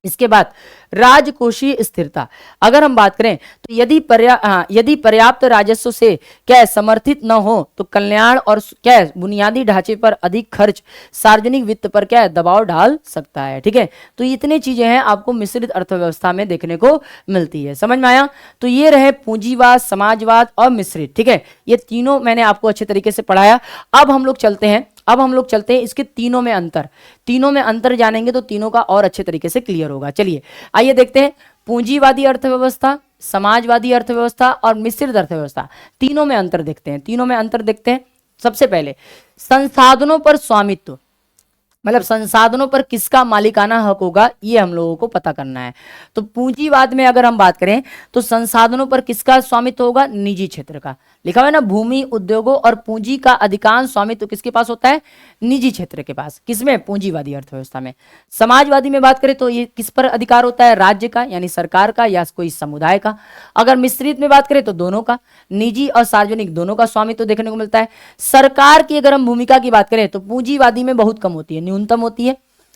इसके बाद राजकोषीय स्थिरता, अगर हम बात करें तो यदि पर्याप्त राजस्व से क्या है, समर्थित न हो तो कल्याण और क्या है, बुनियादी ढांचे पर अधिक खर्च सार्वजनिक वित्त पर क्या है, दबाव डाल सकता है। ठीक है, तो इतनी चीजें हैं आपको मिश्रित अर्थव्यवस्था में देखने को मिलती है। समझ में आया? तो ये रहे पूंजीवाद, समाजवाद और मिश्रित। ठीक है, ये तीनों मैंने आपको अच्छे तरीके से पढ़ाया। अब हम लोग चलते हैं इसके तीनों में अंतर जानेंगे तो तीनों का और अच्छे तरीके से क्लियर होगा। चलिए आइए देखते हैं। पूंजीवादी अर्थव्यवस्था, समाजवादी अर्थव्यवस्था और मिश्रित अर्थव्यवस्था, तीनों में अंतर देखते हैं। तीनों में अंतर देखते हैं। सबसे पहले संसाधनों पर स्वामित्व, मतलब संसाधनों पर किसका मालिकाना हक होगा, ये हम लोगों को पता करना है। तो पूंजीवाद में अगर हम बात करें तो संसाधनों पर किसका स्वामित्व होगा, निजी क्षेत्र का। लिखा हुआ है ना, भूमि, उद्योगों और पूंजी का अधिकांश स्वामित्व किसके पास होता है, निजी क्षेत्र के पास। किसमें, पूंजीवादी अर्थव्यवस्था में। समाजवादी में बात करें तो ये किस पर अधिकार होता है, राज्य का यानी सरकार का या कोई समुदाय का। अगर मिश्रित में बात करें तो दोनों का, निजी और सार्वजनिक दोनों का स्वामित्व देखने को मिलता है। सरकार की अगर हम भूमिका की बात करें तो पूंजीवादी में बहुत कम होती है, न्यूनतम होती है।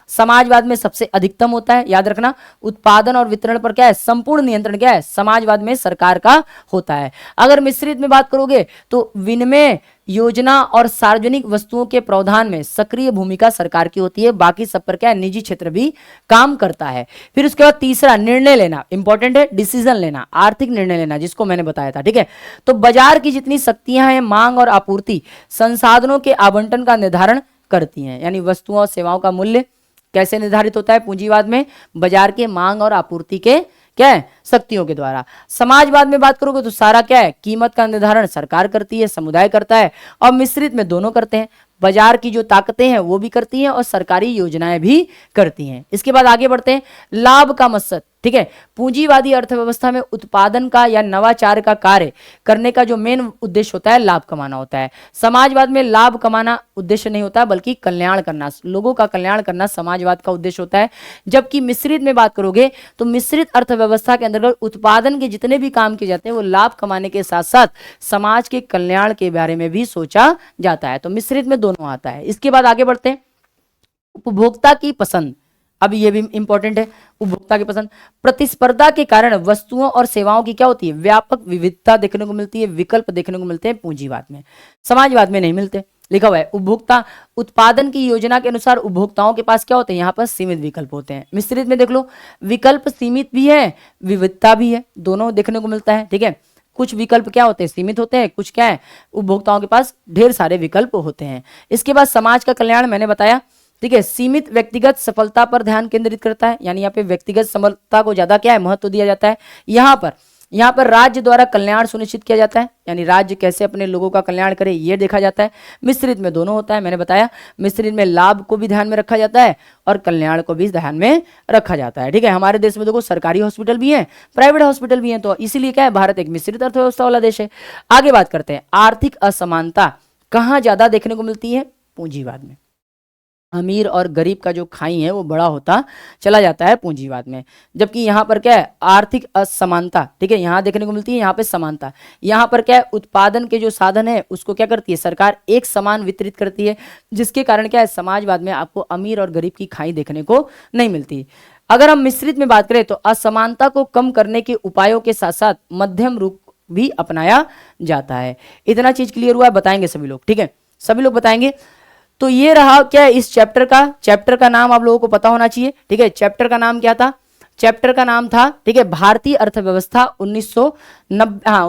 समाजवाद में सबसे अधिकतम होता है। याद रखना, उत्पादन और वितरण पर क्या है, संपूर्ण नियंत्रण क्या है, समाजवाद में सरकार का होता है। अगर मिश्रित में बात करोगे तो विनिमय, योजना और सार्वजनिक वस्तुओं के प्रावधान में सक्रिय भूमिका सरकार की होती है। बाकी सब पर क्या है, निजी क्षेत्र भी काम करता है। फिर उसके बाद तीसरा, निर्णय लेना, इंपॉर्टेंट है, डिसीजन लेना, आर्थिक निर्णय लेना, जिसको मैंने बताया था। ठीक है, तो बाजार की जितनी शक्तियां हैं, मांग और आपूर्ति, संसाधनों के आवंटन का निर्धारण करती हैं। यानी वस्तुओं और सेवाओं का मूल्य कैसे निर्धारित होता है पूंजीवाद में, बाजार के मांग और आपूर्ति के क्या है, शक्तियों के द्वारा। समाजवाद में बात करोगे तो सारा क्या है, कीमत का निर्धारण सरकार करती है, समुदाय करता है। और मिश्रित में दोनों करते हैं, बाजार की जो ताकतें हैं वो भी करती हैं और सरकारी योजनाएं भी करती हैं। इसके बाद आगे बढ़ते हैं, लाभ का मकसद। ठीक है, पूंजीवादी अर्थव्यवस्था में उत्पादन का या नवाचार का कार्य करने का जो मेन उद्देश्य होता है, लाभ कमाना होता है। समाजवाद में लाभ कमाना उद्देश्य नहीं होता बल्कि कल्याण करना, लोगों का कल्याण करना समाजवाद का उद्देश्य होता है। जबकि मिश्रित में बात करोगे तो मिश्रित अर्थव्यवस्था के अंतर्गत उत्पादन के जितने भी काम किए जाते हैं वो लाभ कमाने के साथ साथ समाज के कल्याण के बारे में भी सोचा जाता है। तो मिश्रित में दोनों आता है। इसके बाद आगे बढ़ते हैं, उपभोक्ता की पसंद। अब ये भी इंपॉर्टेंट है, उपभोक्ता की पसंद। प्रतिस्पर्धा के कारण वस्तुओं और सेवाओं की क्या होती है, व्यापक विविधता देखने को मिलती है, विकल्प देखने को मिलते हैं पूंजीवाद में, समाजवाद में नहीं मिलते। लिखा हुआ है, उपभोक्ता उत्पादन की योजना के अनुसार उपभोक्ताओं के पास क्या होते हैं, यहाँ पर सीमित विकल्प होते हैं। मिश्रित में देख लो, विकल्प सीमित भी है, विविधता भी है, दोनों देखने को मिलता है। ठीक है, कुछ विकल्प क्या होते हैं, सीमित होते हैं, कुछ क्या है, उपभोक्ताओं के पास ढेर सारे विकल्प होते हैं। इसके बाद समाज का कल्याण मैंने बताया। ठीक है, सीमित व्यक्तिगत सफलता पर ध्यान केंद्रित करता है, यानी यहाँ पे व्यक्तिगत सफलता को ज्यादा क्या है, महत्व दिया जाता है। यहाँ पर राज्य द्वारा कल्याण सुनिश्चित किया जाता है, यानी राज्य कैसे अपने लोगों का कल्याण करे ये देखा जाता है। मिश्रित में दोनों होता है, मैंने बताया। मिश्रित में लाभ को भी ध्यान में रखा जाता है और कल्याण को भी ध्यान में रखा जाता है। ठीक है, हमारे देश में देखो सरकारी हॉस्पिटल भी हैं, प्राइवेट हॉस्पिटल भी हैं, तो इसीलिए क्या है, भारत एक मिश्रित अर्थव्यवस्था वाला देश है। आगे बात करते हैं, आर्थिक असमानता कहाँ ज्यादा देखने को मिलती है, पूंजीवाद में। अमीर और गरीब का जो खाई है वो बड़ा होता चला जाता है पूंजीवाद में। जबकि यहाँ पर क्या है, आर्थिक असमानता, ठीक है, यहाँ देखने को मिलती है, यहाँ पे समानता। यहाँ पर क्या है, उत्पादन के जो साधन है उसको क्या करती है, सरकार एक समान वितरित करती है, जिसके कारण क्या है, समाजवाद में आपको अमीर और गरीब की खाई देखने को नहीं मिलती। अगर हम मिश्रित में बात करें तो असमानता को कम करने के उपायों के साथ साथ मध्यम रूप भी अपनाया जाता है। इतना चीज क्लियर हुआ है, बताएंगे सभी लोग। ठीक है, सभी लोग बताएंगे। तो ये रहा क्या, इस चैप्टर का नाम आप लोगों को पता होना चाहिए। ठीक है, चैप्टर का नाम क्या था, चैप्टर का नाम था, ठीक है, भारतीय अर्थव्यवस्था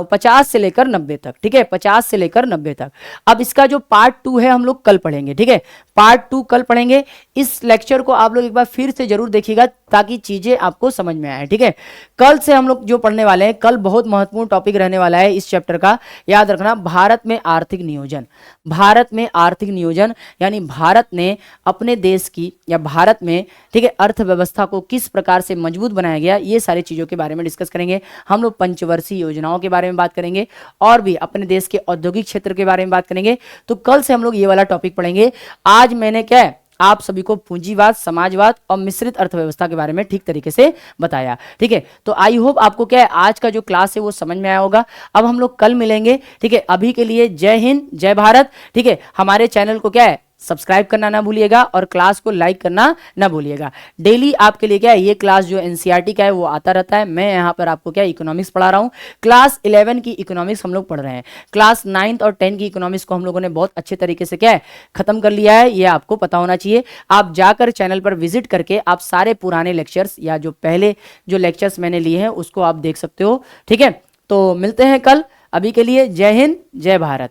50 से लेकर 90 तक। ठीक है, 50 से लेकर 90 तक। अब इसका जो पार्ट 2 है हम लोग कल पढ़ेंगे। ठीक है, पार्ट 2 कल पढ़ेंगे। इस लेक्चर को आप लोग एक बार फिर से जरूर देखिएगा ताकि चीजें आपको समझ में आए। ठीक है, कल से हम लोग जो पढ़ने वाले हैं, कल बहुत महत्वपूर्ण टॉपिक रहने वाला है इस चैप्टर का, याद रखना, भारत में आर्थिक नियोजन। भारत में आर्थिक नियोजन यानी भारत ने अपने देश की या भारत में, ठीक है, अर्थव्यवस्था को किस प्रकार से मजबूत बनाया गया, ये सारी चीजों के बारे में डिस्कस करेंगे। हम लोग पंचवर्षीय योजनाओं के बारे में बात करेंगे और भी अपने देश के औद्योगिक क्षेत्र के बारे में बात करेंगे। तो कल से हम लोग ये वाला टॉपिक पढ़ेंगे। आज मैंने क्या है, आप सभी को पूंजीवाद, समाजवाद और मिश्रित अर्थव्यवस्था के बारे में ठीक तरीके से बताया। ठीक है, तो आई होप आपको क्या है, आज का जो क्लास है वो समझ में आया होगा। अब हम लोग कल मिलेंगे। ठीक है, अभी के लिए जय हिंद, जय भारत। ठीक है, हमारे चैनल को क्या है, सब्सक्राइब करना ना भूलिएगा और क्लास को लाइक करना ना भूलिएगा। डेली आपके लिए क्या है, ये क्लास जो एनसीईआरटी का है वो आता रहता है। मैं यहाँ पर आपको क्या इकोनॉमिक्स पढ़ा रहा हूँ। क्लास 11 की इकोनॉमिक्स हम लोग पढ़ रहे हैं। क्लास 9 और 10 की इकोनॉमिक्स को हम लोगों ने बहुत अच्छे तरीके से क्या है, खत्म कर लिया है। ये आपको पता होना चाहिए। आप जाकर चैनल पर विजिट करके आप सारे पुराने लेक्चर्स या जो पहले जो लेक्चर्स मैंने लिए हैं उसको आप देख सकते हो। ठीक है, तो मिलते हैं कल। अभी के लिए जय हिंद, जय भारत।